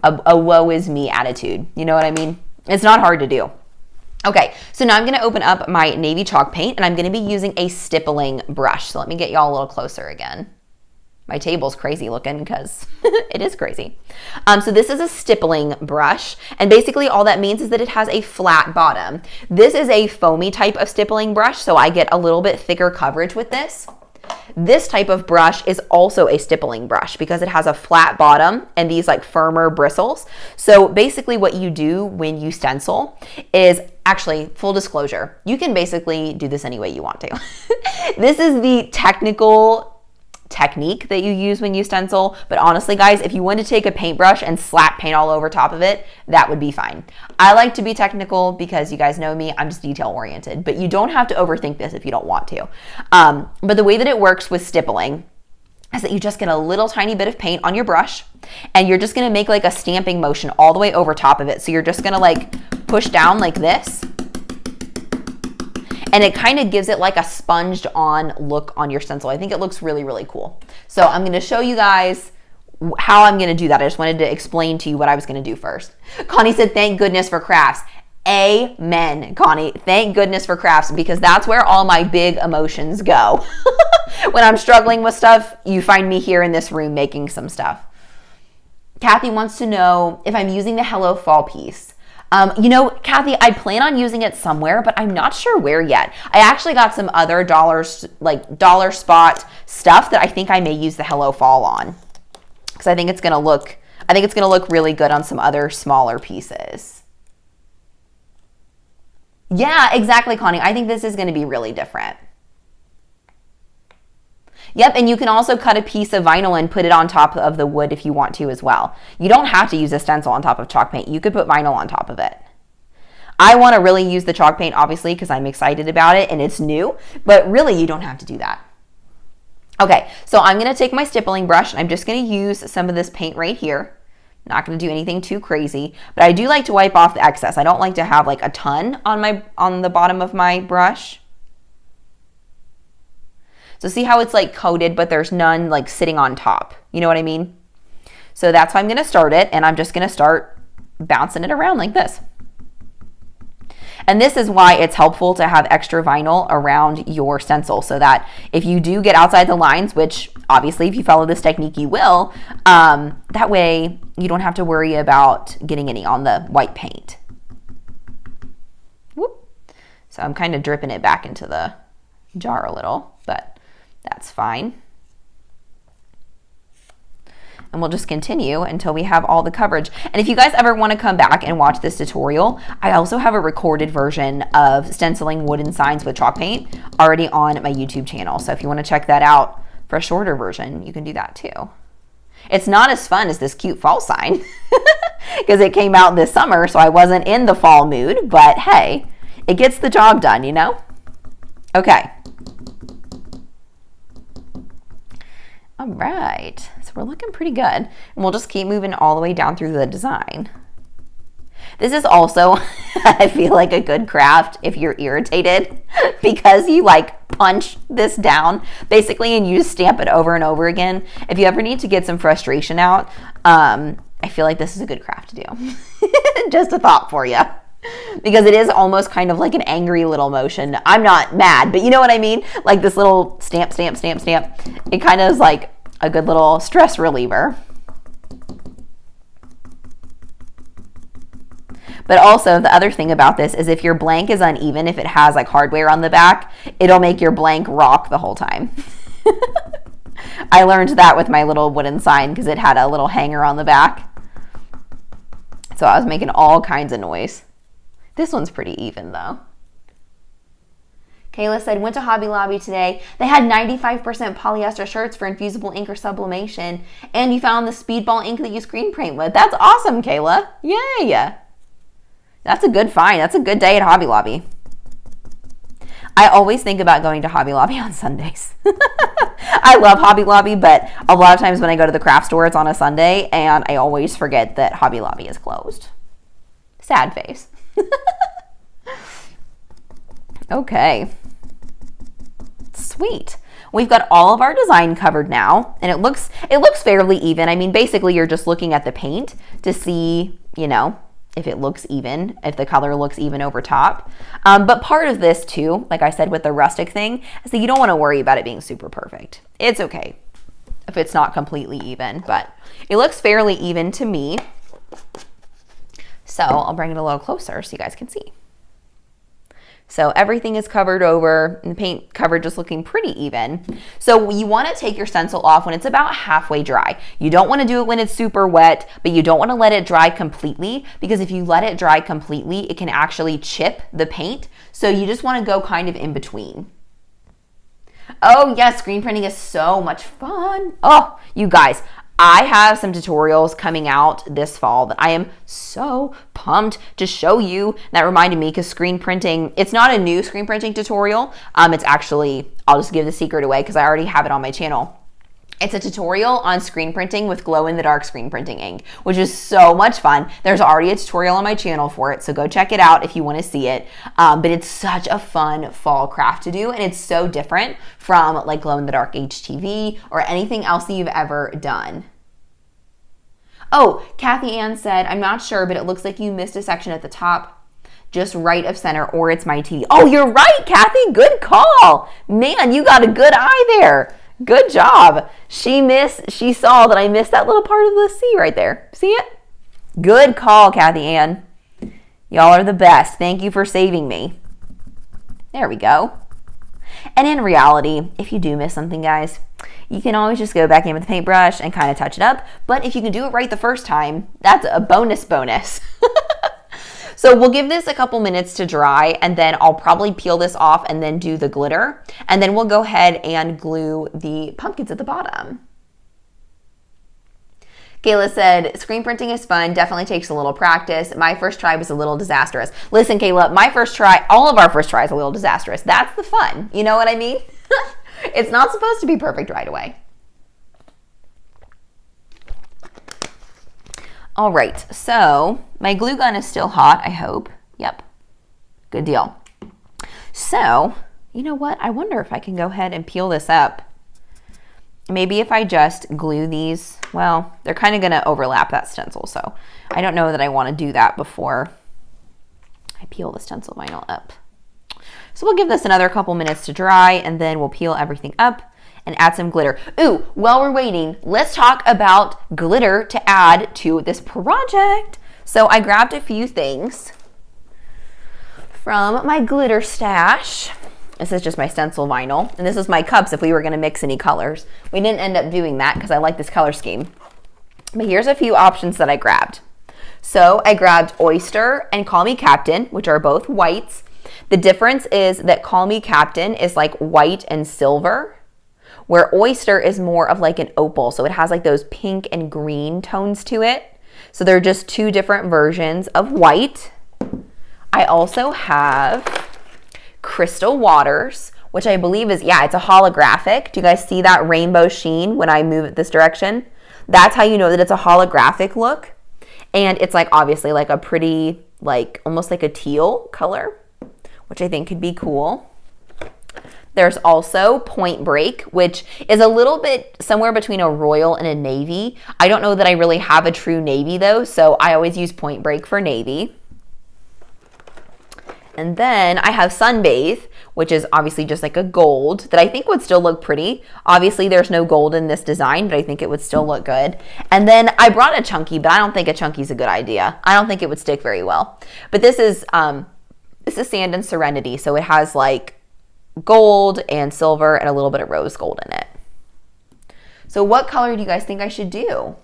a woe is me attitude. You know what I mean? It's not hard to do. Okay, so now I'm going to open up my navy chalk paint, and I'm going to be using a stippling brush. So let me get y'all a little closer again. My table's crazy looking because it is crazy. So this is a stippling brush, and basically all that means is that it has a flat bottom. This is a foamy type of stippling brush, so I get a little bit thicker coverage with this. This type of brush is also a stippling brush because it has a flat bottom and these like firmer bristles. So basically what you do when you stencil is, actually, full disclosure, you can basically do this any way you want to. This is the technique that you use when you stencil, but honestly guys, if you want to take a paintbrush and slap paint all over top of it, that would be fine. I like to be technical because you guys know me, I'm just detail oriented, but you don't have to overthink this if you don't want to. But the way that it works with stippling is that you just get a little tiny bit of paint on your brush and you're just going to make like a stamping motion all the way over top of it. So you're just going to like push down like this, and it kind of gives it like a sponged on look on your stencil. I think it looks really, really cool. So I'm going to show you guys how I'm going to do that. I just wanted to explain to you what I was going to do first. Connie said, thank goodness for crafts. Amen, Connie. Thank goodness for crafts, because that's where all my big emotions go. When I'm struggling with stuff, you find me here in this room making some stuff. Kathy wants to know if I'm using the Hello Fall piece. You know, Kathy, I plan on using it somewhere, but I'm not sure where yet. I actually got some other dollar spot stuff that I think I may use the Hello Fall on, because I think it's gonna look really good on some other smaller pieces. Yeah, exactly, Connie. I think this is gonna be really different. Yep, and you can also cut a piece of vinyl and put it on top of the wood if you want to as well. You don't have to use a stencil on top of chalk paint. You could put vinyl on top of it. I want to really use the chalk paint, obviously, because I'm excited about it and it's new, but really you don't have to do that. Okay, so I'm going to take my stippling brush and I'm just going to use some of this paint right here. Not going to do anything too crazy, but I do like to wipe off the excess. I don't like to have like a ton on the bottom of my brush. So see how it's like coated, but there's none like sitting on top. You know what I mean? So that's how I'm gonna start it, and I'm just gonna start bouncing it around like this. And this is why it's helpful to have extra vinyl around your stencil, so that if you do get outside the lines, which obviously if you follow this technique you will, that way you don't have to worry about getting any on the white paint. Whoop. So I'm kind of dripping it back into the jar a little, but that's fine. And we'll just continue until we have all the coverage. And if you guys ever want to come back and watch this tutorial, I also have a recorded version of stenciling wooden signs with chalk paint already on my YouTube channel. So if you want to check that out for a shorter version, you can do that too. It's not as fun as this cute fall sign because it came out this summer, so I wasn't in the fall mood, but hey, it gets the job done, you know? Okay. All right, so we're looking pretty good. And we'll just keep moving all the way down through the design. This is also, I feel like, a good craft if you're irritated because you like punch this down basically and you just stamp it over and over again. If you ever need to get some frustration out, I feel like this is a good craft to do. Just a thought for you. Because it is almost kind of like an angry little motion. I'm not mad, but you know what I mean? Like this little stamp, stamp, stamp, stamp. It kind of is like a good little stress reliever. But also the other thing about this is if your blank is uneven, if it has like hardware on the back, it'll make your blank rock the whole time. I learned that with my little wooden sign because it had a little hanger on the back. So I was making all kinds of noise. This one's pretty even though. Kayla said, went to Hobby Lobby today. They had 95% polyester shirts for infusible ink or sublimation. And you found the speedball ink that you screen print with. That's awesome, Kayla. Yay. That's a good find. That's a good day at Hobby Lobby. I always think about going to Hobby Lobby on Sundays. I love Hobby Lobby, but a lot of times when I go to the craft store, it's on a Sunday, and I always forget that Hobby Lobby is closed. Sad face. Okay. Sweet. We've got all of our design covered now, and it looks fairly even. I mean, basically you're just looking at the paint to see, you know, if it looks even, if the color looks even over top. But part of this too, like I said with the rustic thing, is that you don't want to worry about it being super perfect. It's okay if it's not completely even, but it looks fairly even to me. So I'll bring it a little closer so you guys can see. So everything is covered over, and the paint coverage is looking pretty even. So you want to take your stencil off when it's about halfway dry. You don't want to do it when it's super wet, but you don't want to let it dry completely, because if you let it dry completely, it can actually chip the paint. So you just want to go kind of in between. Oh yes, screen printing is so much fun. Oh, you guys, I have some tutorials coming out this fall that I am so pumped to show you. That reminded me, because screen printing, it's not a new screen printing tutorial. It's actually, I'll just give the secret away because I already have it on my channel. It's a tutorial on screen printing with glow-in-the-dark screen printing ink, which is so much fun. There's already a tutorial on my channel for it, so go check it out if you want to see it. But it's such a fun fall craft to do, and it's so different from like glow-in-the-dark HTV or anything else that you've ever done. Oh, Kathy Ann said, I'm not sure, but it looks like you missed a section at the top, just right of center, or it's my TV. Oh, you're right, Kathy. Good call. Man, you got a good eye there. Good job. She saw that I missed that little part of the C right there. See it? Good call, Kathy Ann. Y'all are the best. Thank you for saving me. There we go. And in reality, if you do miss something, guys, you can always just go back in with the paintbrush and kind of touch it up. But if you can do it right the first time, that's a bonus. So we'll give this a couple minutes to dry, and then I'll probably peel this off and then do the glitter. And then we'll go ahead and glue the pumpkins at the bottom. Kayla said, screen printing is fun, definitely takes a little practice. My first try was a little disastrous. Listen, Kayla, my first try, all of our first tries are a little disastrous. That's the fun. You know what I mean? It's not supposed to be perfect right away. All right, so my glue gun is still hot, I hope. Yep, good deal. So, you know what? I wonder if I can go ahead and peel this up. Maybe if I just glue these, well, they're kind of gonna overlap that stencil, so I don't know that I wanna do that before I peel the stencil vinyl up. So we'll give this another couple minutes to dry, and then we'll peel everything up and add some glitter. Ooh, while we're waiting, let's talk about glitter to add to this project. So I grabbed a few things from my glitter stash. This is just my stencil vinyl, and this is my cups if we were gonna mix any colors. We didn't end up doing that because I like this color scheme. But here's a few options that I grabbed. So I grabbed Oyster and Call Me Captain, which are both whites. The difference is that Call Me Captain is like white and silver, where Oyster is more of like an opal. So it has like those pink and green tones to it. So they're just two different versions of white. I also have Crystal Waters, which I believe is, yeah, it's a holographic. Do you guys see that rainbow sheen when I move it this direction? That's how you know that it's a holographic look. And it's like obviously like a pretty, like almost like a teal color, which I think could be cool. There's also Point Break, which is a little bit somewhere between a royal and a navy. I don't know that I really have a true navy though, so I always use Point Break for navy. And then I have Sunbathe, which is obviously just like a gold that I think would still look pretty. Obviously there's no gold in this design, but I think it would still look good. And then I brought a chunky, but I don't think a chunky is a good idea. I don't think it would stick very well. But this is Sand and Serenity, so it has like gold and silver and a little bit of rose gold in it. So what color do you guys think I should do?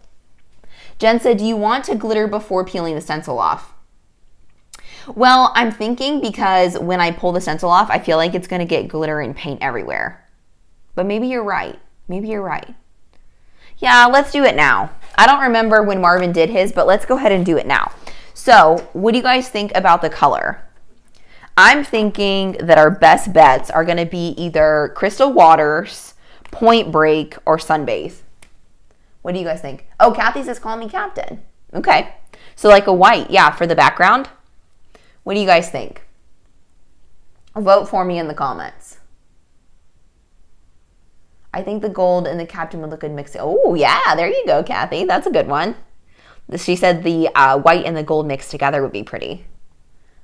Jen said, do you want to glitter before peeling the stencil off? Well, I'm thinking because when I pull the stencil off, I feel like it's going to get glitter and paint everywhere. But maybe you're right. Maybe you're right. Yeah, let's do it now. I don't remember when Marvin did his, but let's go ahead and do it now. So what do you guys think about the color? I'm thinking that our best bets are going to be either Crystal Waters, Point Break, or Sunbathe. What do you guys think? Oh, Kathy says Call Me Captain. Okay. So like a white, yeah, for the background. What do you guys think? Vote for me in the comments. I think the gold and the Captain would look good mixing. Oh, yeah, there you go, Kathy. That's a good one. She said the white and the gold mixed together would be pretty.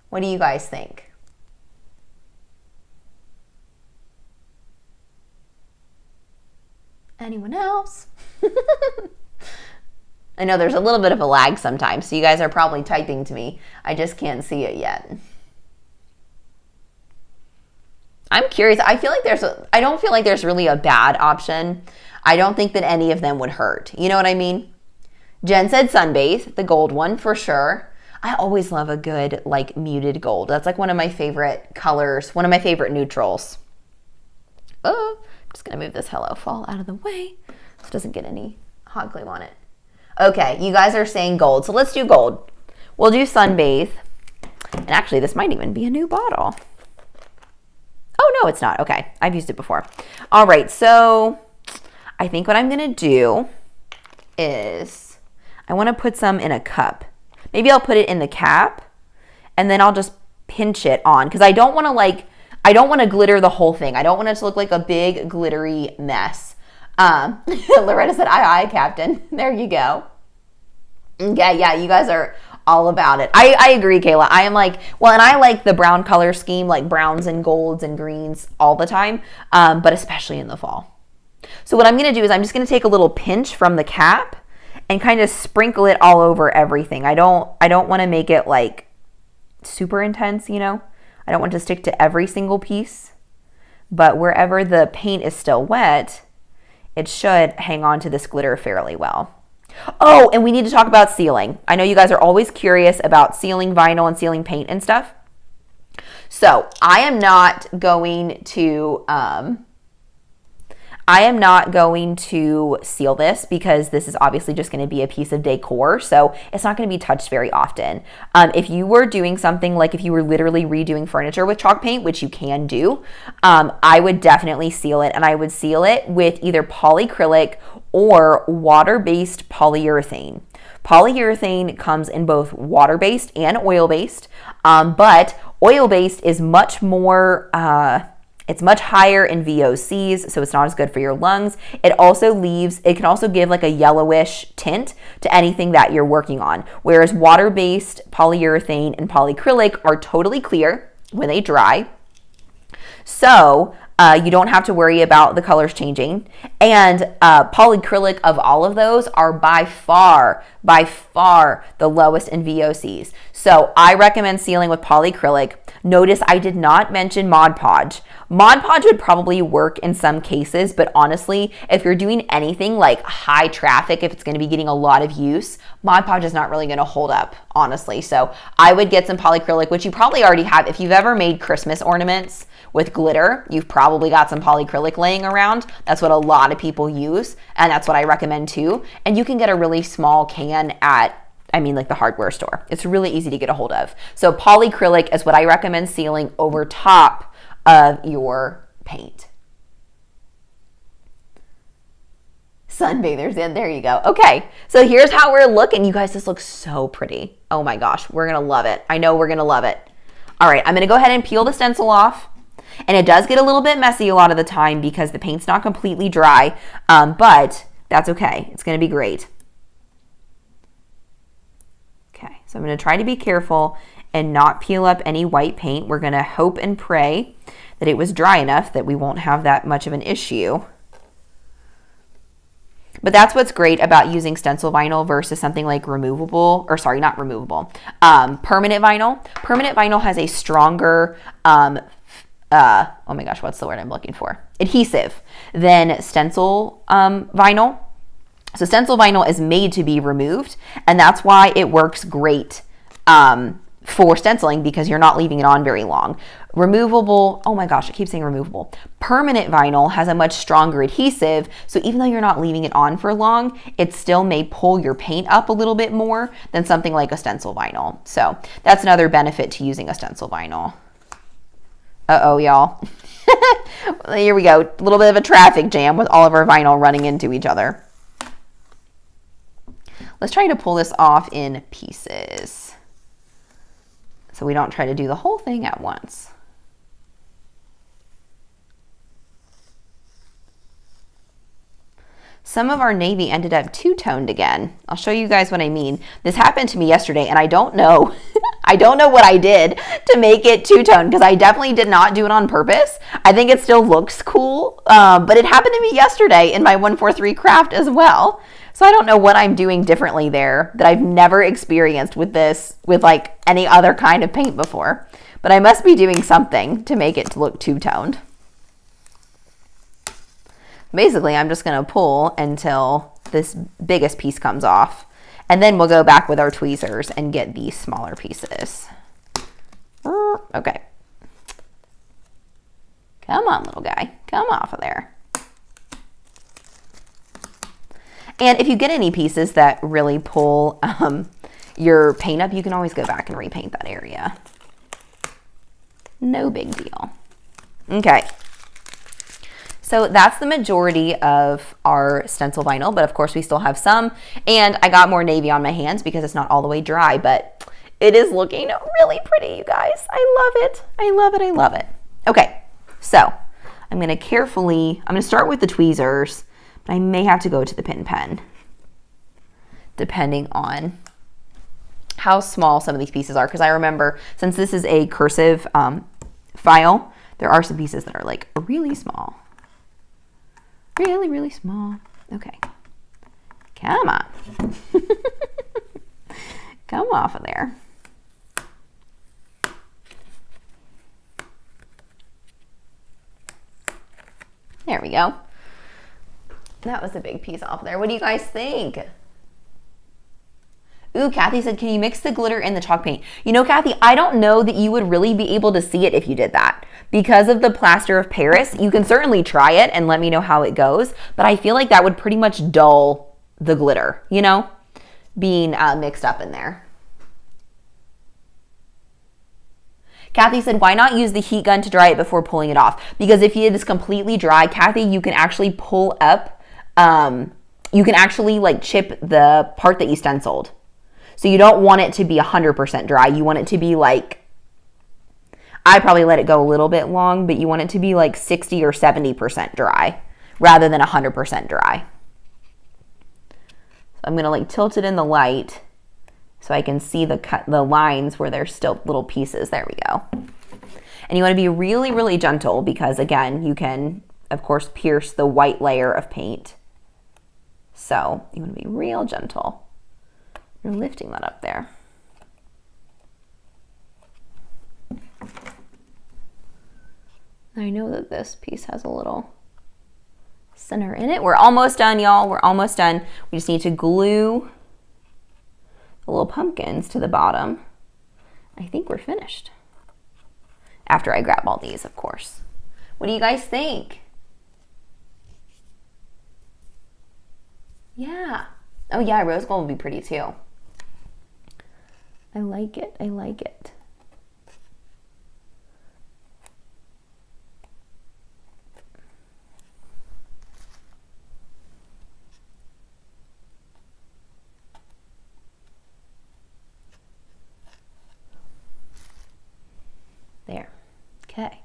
What do you guys think? Anyone else? I know there's a little bit of a lag sometimes, so you guys are probably typing to me. I just can't see it yet. I'm curious. I don't feel like there's really a bad option. I don't think that any of them would hurt. You know what I mean? Jen said sunbathe, the gold one for sure. I always love a good like muted gold. That's like one of my favorite colors, one of my favorite neutrals. Oh, I'm just gonna move this Hello Fall out of the way so it doesn't get any hot glue on it. Okay, you guys are saying gold, so let's do gold. We'll do sunbathe. And actually, this might even be a new bottle. Oh, no, it's not. Okay, I've used it before. All right, so I think what I'm going to do is I want to put some in a cup. Maybe I'll put it in the cap, and then I'll just pinch it on, because I don't want to glitter the whole thing. I don't want it to look like a big glittery mess. Loretta said, aye, Captain. There you go. Okay, yeah, you guys are all about it. I agree, Kayla. I am like, well, and I like the brown color scheme, like browns and golds and greens all the time, but especially in the fall. So what I'm going to do is I'm just going to take a little pinch from the cap and kind of sprinkle it all over everything. I don't want to make it like super intense, you know? I don't want to stick to every single piece, but wherever the paint is still wet, it should hang on to this glitter fairly well. Oh, and we need to talk about sealing. I know you guys are always curious about sealing vinyl and sealing paint and stuff. So I am not going to seal this because this is obviously just going to be a piece of decor, so it's not going to be touched very often. If you were doing something like if you were literally redoing furniture with chalk paint, which you can do, I would definitely seal it, and I would seal it with either polyacrylic or water-based polyurethane. Polyurethane comes in both water-based and oil-based, but oil-based is much more... it's much higher in VOCs, so it's not as good for your lungs. It can also give like a yellowish tint to anything that you're working on. Whereas water-based polyurethane and polyacrylic are totally clear when they dry. So you don't have to worry about the colors changing. And polyacrylic of all of those are by far the lowest in VOCs. So I recommend sealing with polyacrylic. Notice I did not mention Mod Podge. Mod Podge would probably work in some cases, but honestly, if you're doing anything like high traffic, if it's going to be getting a lot of use, Mod Podge is not really going to hold up, honestly. So I would get some polyacrylic, which you probably already have. If you've ever made Christmas ornaments with glitter, you've probably got some polyacrylic laying around. That's what a lot of people use, and that's what I recommend too. And you can get a really small can at like the hardware store. It's really easy to get a hold of. So polyacrylic is what I recommend sealing over top of your paint. Sunbathers in, there you go. Okay, so here's how we're looking. You guys, this looks so pretty. Oh my gosh, we're gonna love it. I know we're gonna love it. All right, I'm gonna go ahead and peel the stencil off. And it does get a little bit messy a lot of the time because the paint's not completely dry, but that's okay. It's gonna be great. Okay, so I'm going to try to be careful and not peel up any white paint. We're going to hope and pray that it was dry enough that we won't have that much of an issue. But that's what's great about using stencil vinyl versus something like permanent vinyl. Permanent vinyl has a stronger, oh my gosh, what's the word I'm looking for? Adhesive than stencil vinyl. So stencil vinyl is made to be removed, and that's why it works great for stenciling because you're not leaving it on very long. Removable, oh my gosh, I keep saying removable. Permanent vinyl has a much stronger adhesive, so even though you're not leaving it on for long, it still may pull your paint up a little bit more than something like a stencil vinyl. So that's another benefit to using a stencil vinyl. Uh-oh, y'all. Here we go. A little bit of a traffic jam with all of our vinyl running into each other. Let's try to pull this off in pieces so we don't try to do the whole thing at once. some of our navy ended up two-toned again. I'll show you guys what I mean. This happened to me yesterday, and I don't know. I don't know what I did to make it two-toned, because I definitely did not do it on purpose. I think it still looks cool, but it happened to me yesterday in my 143 craft as well. So I don't know what I'm doing differently there that I've never experienced with this, with like any other kind of paint before. But I must be doing something to make it look two-toned. Basically, I'm just going to pull until this biggest piece comes off. And then we'll go back with our tweezers and get these smaller pieces. Okay. Come on, little guy. Come off of there. And if you get any pieces that really pull your paint up, you can always go back and repaint that area. No big deal. Okay. So that's the majority of our stencil vinyl, but of course we still have some. And I got more navy on my hands because it's not all the way dry, but it is looking really pretty, you guys. I love it. I love it. I love it. Okay, so I'm going to start with the tweezers, but I may have to go to the pin pen, depending on how small some of these pieces are. Because I remember, since this is a cursive file, there are some pieces that are like really small. Really, really small. Okay. Come on. Come off of there. There we go. That was a big piece off there. What do you guys think? Ooh, Kathy said, can you mix the glitter and the chalk paint? You know, Kathy, I don't know that you would really be able to see it if you did that. Because of the plaster of Paris, you can certainly try it and let me know how it goes. But I feel like that would pretty much dull the glitter, you know, being mixed up in there. Kathy said, why not use the heat gun to dry it before pulling it off? Because if it is completely dry, Kathy, you can actually pull up, you can actually like chip the part that you stenciled. So you don't want it to be 100% dry. You want it to be like, I probably let it go a little bit long, but you want it to be like 60 or 70% dry rather than 100% dry. So I'm going to like tilt it in the light so I can see the lines where there's still little pieces. There we go. And you want to be really, really gentle because again, you can of course pierce the white layer of paint. So you want to be real gentle. You're lifting that up there. I know that this piece has a little center in it. We're almost done, y'all. We're almost done. We just need to glue the little pumpkins to the bottom. I think we're finished. After I grab all these, of course. What do you guys think? Yeah. Oh yeah, rose gold would be pretty too. I like it. I like it. There. Okay.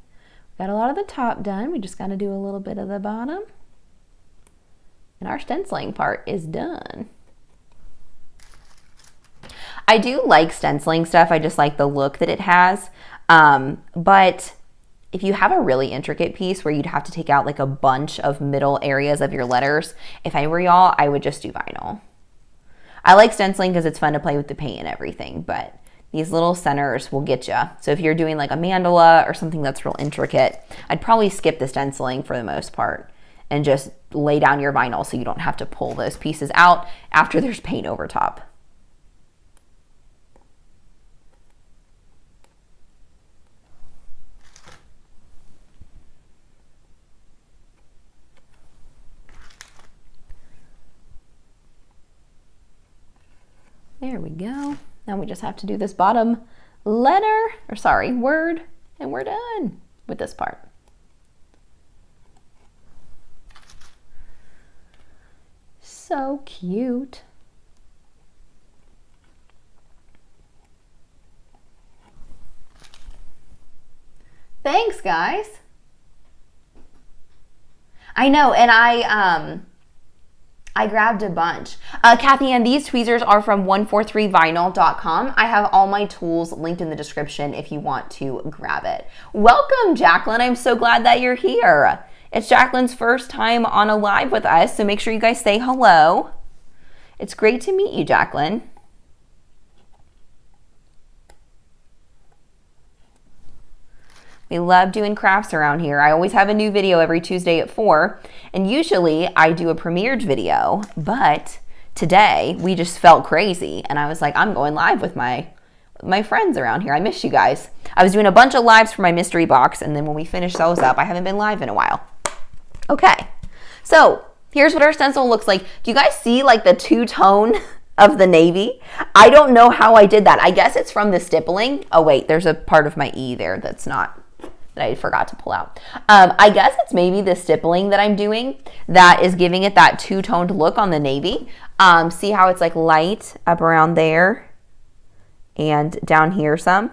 Got a lot of the top done. We just got to do a little bit of the bottom. And our stenciling part is done. I do like stenciling stuff. I just like the look that it has. But if you have a really intricate piece where you'd have to take out like a bunch of middle areas of your letters, if I were y'all, I would just do vinyl. I like stenciling because it's fun to play with the paint and everything, but these little centers will get you. So if you're doing like a mandala or something that's real intricate, I'd probably skip the stenciling for the most part and just lay down your vinyl so you don't have to pull those pieces out after there's paint over top. There we go. Now we just have to do this bottom letter, or sorry, word, and we're done with this part. So cute. Thanks, guys. I know, and I grabbed a bunch. Kathy Ann, these tweezers are from 143vinyl.com. I have all my tools linked in the description if you want to grab it. Welcome, Jacqueline. I'm so glad that you're here. It's Jacqueline's first time on a live with us, so make sure you guys say hello. It's great to meet you, Jacqueline. We love doing crafts around here. I always have a new video every Tuesday at 4, and usually I do a premiered video, but today we just felt crazy, and I was like, I'm going live with my friends around here. I miss you guys. I was doing a bunch of lives for my mystery box, and then when we finish those up, I haven't been live in a while. Okay, so here's what our stencil looks like. Do you guys see like the two-tone of the navy? I don't know how I did that. I guess it's from the stippling. Oh wait, there's a part of my E there that's not, that I forgot to pull out. I guess it's maybe the stippling that I'm doing that is giving it that two-toned look on the navy. See how it's like light up around there and down here some?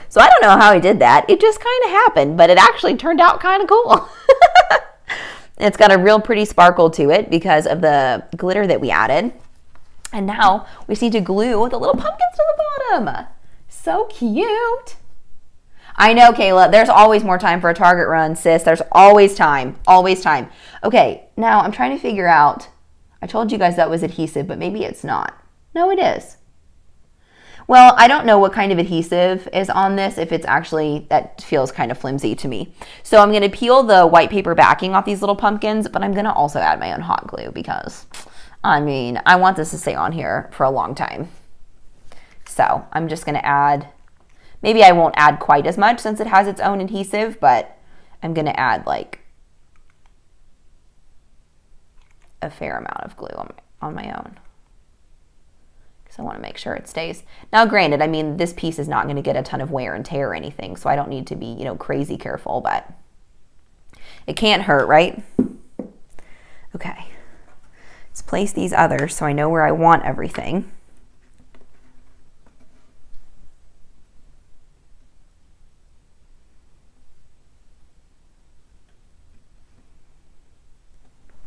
So I don't know how I did that. It just kind of happened, but it actually turned out kind of cool. It's got a real pretty sparkle to it because of the glitter that we added. And now we just need to glue the little pumpkins to the bottom. So cute. I know, Kayla, there's always more time for a Target run, sis. There's always time, always time. Okay, now I'm trying to figure out, I told you guys that was adhesive, but maybe it's not. No, it is. Well, I don't know what kind of adhesive is on this, if it's actually, that feels kind of flimsy to me. So I'm going to peel the white paper backing off these little pumpkins, but I'm going to also add my own hot glue because, I mean, I want this to stay on here for a long time. So I'm just going to add, maybe I won't add quite as much since it has its own adhesive, but I'm going to add like a fair amount of glue on my own. I want to make sure it stays. Now, granted, I mean, this piece is not going to get a ton of wear and tear or anything, so I don't need to be, you know, crazy careful, but it can't hurt, right? Okay. Let's place these others so I know where I want everything.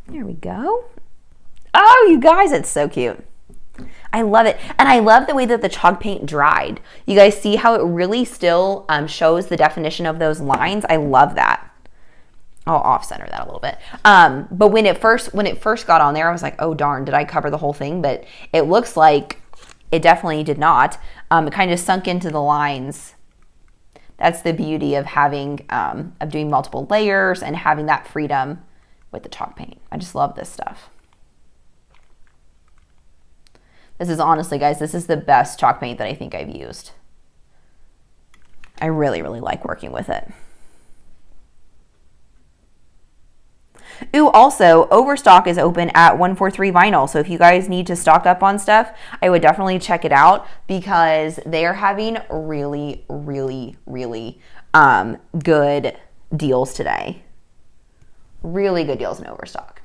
There we go. Oh, you guys, it's so cute. I love it. And I love the way that the chalk paint dried. You guys see how it really still shows the definition of those lines? I love that. I'll off-center that a little bit. But when it first got on there, I was like, oh darn, did I cover the whole thing? But it looks like it definitely did not. It kind of sunk into the lines. That's the beauty of having, of doing multiple layers and having that freedom with the chalk paint. I just love this stuff. This is honestly, guys, this is the best chalk paint that I think I've used. I really, really like working with it. Ooh, also, Overstock is open at 143 Vinyl. So if you guys need to stock up on stuff, I would definitely check it out because they are having really, really, really good deals today. Really good deals in Overstock.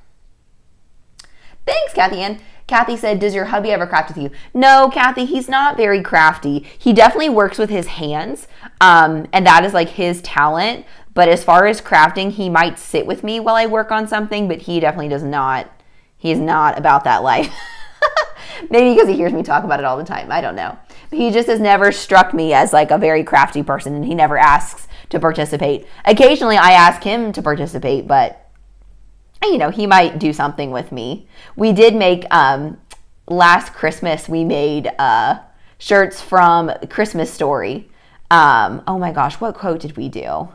Thanks, Kathy Ann. Kathy said, does your hubby ever craft with you? No, Kathy, he's not very crafty. He definitely works with his hands, and that is like his talent. But as far as crafting, he might sit with me while I work on something, but he definitely does not. He's not about that life. Maybe because he hears me talk about it all the time. I don't know. But he just has never struck me as like a very crafty person, and he never asks to participate. Occasionally, I ask him to participate, but you know, he might do something with me. We did make, last Christmas, we made shirts from Christmas Story. Oh my gosh, what quote did we do?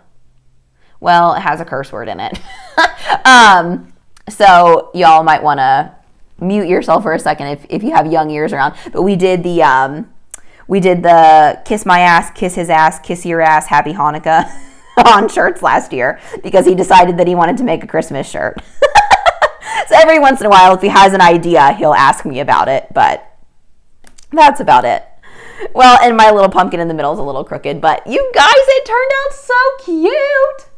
Well, it has a curse word in it. So y'all might want to mute yourself for a second if you have young ears around. But we did the kiss my ass, kiss his ass, kiss your ass, happy Hanukkah on shirts last year because he decided that he wanted to make a Christmas shirt. So every once in a while, if he has an idea, he'll ask me about it, but that's about it. Well, and my little pumpkin in the middle is a little crooked, but you guys, it turned out so cute.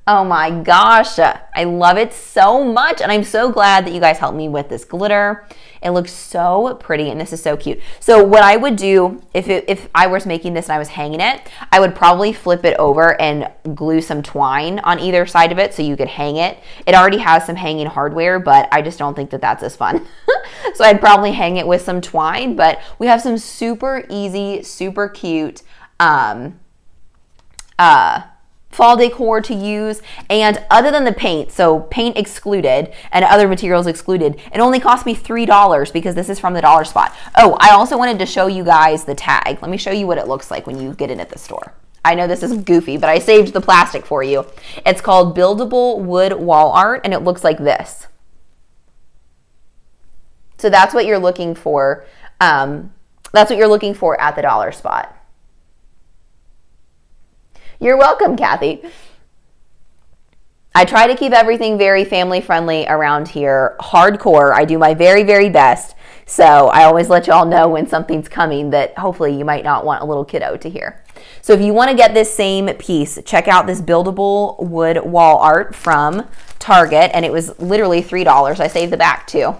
Oh my gosh, I love it so much, and I'm so glad that you guys helped me with this glitter. It looks so pretty, and this is so cute. So what I would do if I was making this and I was hanging it, I would probably flip it over and glue some twine on either side of it so you could hang it. It already has some hanging hardware, but I just don't think that that's as fun. So I'd probably hang it with some twine, but we have some super easy, super cute fall decor to use. And other than the paint, so paint excluded and other materials excluded, it only cost me $3 because this is from the dollar spot. Oh, I also wanted to show you guys the tag. Let me show you what it looks like when you get it at the store. I know this is goofy, but I saved the plastic for you. It's called Buildable Wood Wall Art, and it looks like this. So that's what you're looking for. That's what you're looking for at the dollar spot. You're welcome, Kathy. I try to keep everything very family friendly around here. Hardcore. I do my very, very best. So I always let y'all know when something's coming that hopefully you might not want a little kiddo to hear. So if you want to get this same piece, check out this Buildable Wood Wall Art from Target. And it was literally $3. I saved the back too.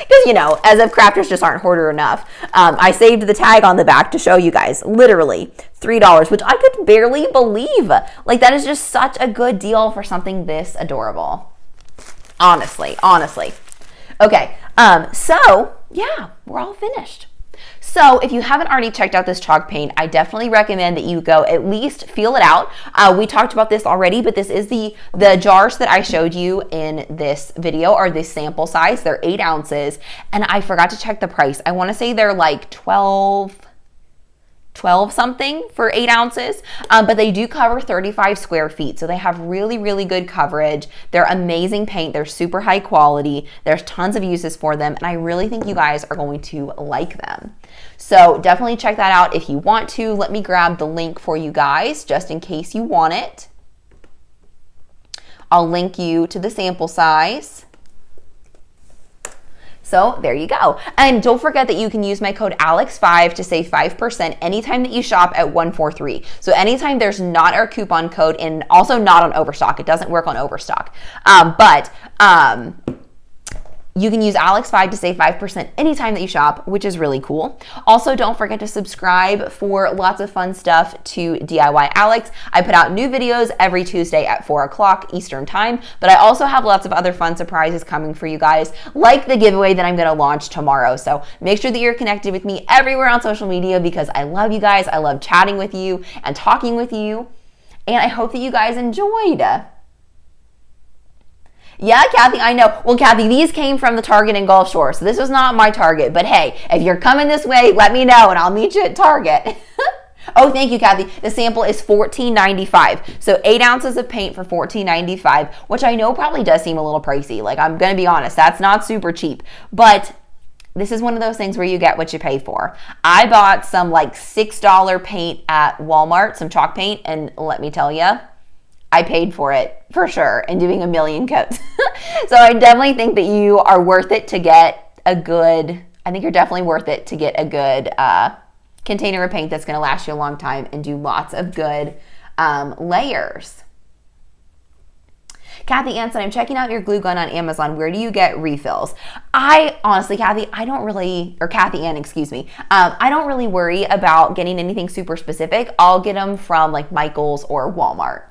Because, you know, as if crafters just aren't hoarder enough. I saved the tag on the back to show you guys. Literally $3, which I could barely believe. Like, that is just such a good deal for something this adorable. Honestly. Okay, so, yeah, we're all finished. So if you haven't already checked out this chalk paint, I definitely recommend that you go at least feel it out. We talked about this already, but this is the jars that I showed you in this video are the sample size. They're 8 ounces, and I forgot to check the price. I want to say they're like 12 something for 8 ounces, but they do cover 35 square feet. So they have really, really good coverage. They're amazing paint. They're super high quality. There's tons of uses for them, and I really think you guys are going to like them. So definitely check that out if you want to. Let me grab the link for you guys just in case you want it. I'll link you to the sample size. So there you go. And don't forget that you can use my code ALEX5 to save 5% anytime that you shop at 143. So anytime there's not our coupon code, and also not on Overstock. It doesn't work on Overstock. You can use ALEX5 to save 5% anytime that you shop, which is really cool. Also, don't forget to subscribe for lots of fun stuff to DIY Alex. I put out new videos every Tuesday at 4 o'clock Eastern time, but I also have lots of other fun surprises coming for you guys, like the giveaway that I'm going to launch tomorrow. So make sure that you're connected with me everywhere on social media because I love you guys. I love chatting with you and talking with you, and I hope that you guys enjoyed. Yeah, Kathy, I know. Well, Kathy, these came from the Target in Gulf Shore, so this was not my Target. But hey, if you're coming this way, let me know, and I'll meet you at Target. Oh, thank you, Kathy. The sample is $14.95. So 8 ounces of paint for $14.95, which I know probably does seem a little pricey. Like, I'm going to be honest, that's not super cheap. But this is one of those things where you get what you pay for. I bought some like $6 paint at Walmart, some chalk paint, and let me tell you, I paid for it for sure and doing a million coats. So I definitely think that you are worth it to get a good, I think you're definitely worth it to get a good container of paint that's going to last you a long time and do lots of good layers. Kathy Anson, I'm checking out your glue gun on Amazon. Where do you get refills? I honestly, Kathy, I don't really, or Kathy Ann, excuse me. I don't really worry about getting anything super specific. I'll get them from like Michael's or Walmart.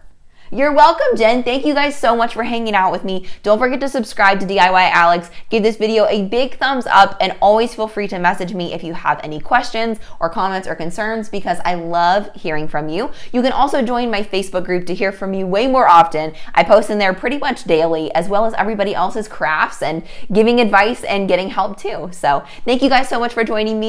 You're welcome, Jen. Thank you guys so much for hanging out with me. Don't forget to subscribe to DIY Alex. Give this video a big thumbs up, and always feel free to message me if you have any questions or comments or concerns because I love hearing from you. You can also join my Facebook group to hear from me way more often. I post in there pretty much daily, as well as everybody else's crafts and giving advice and getting help too. So thank you guys so much for joining me.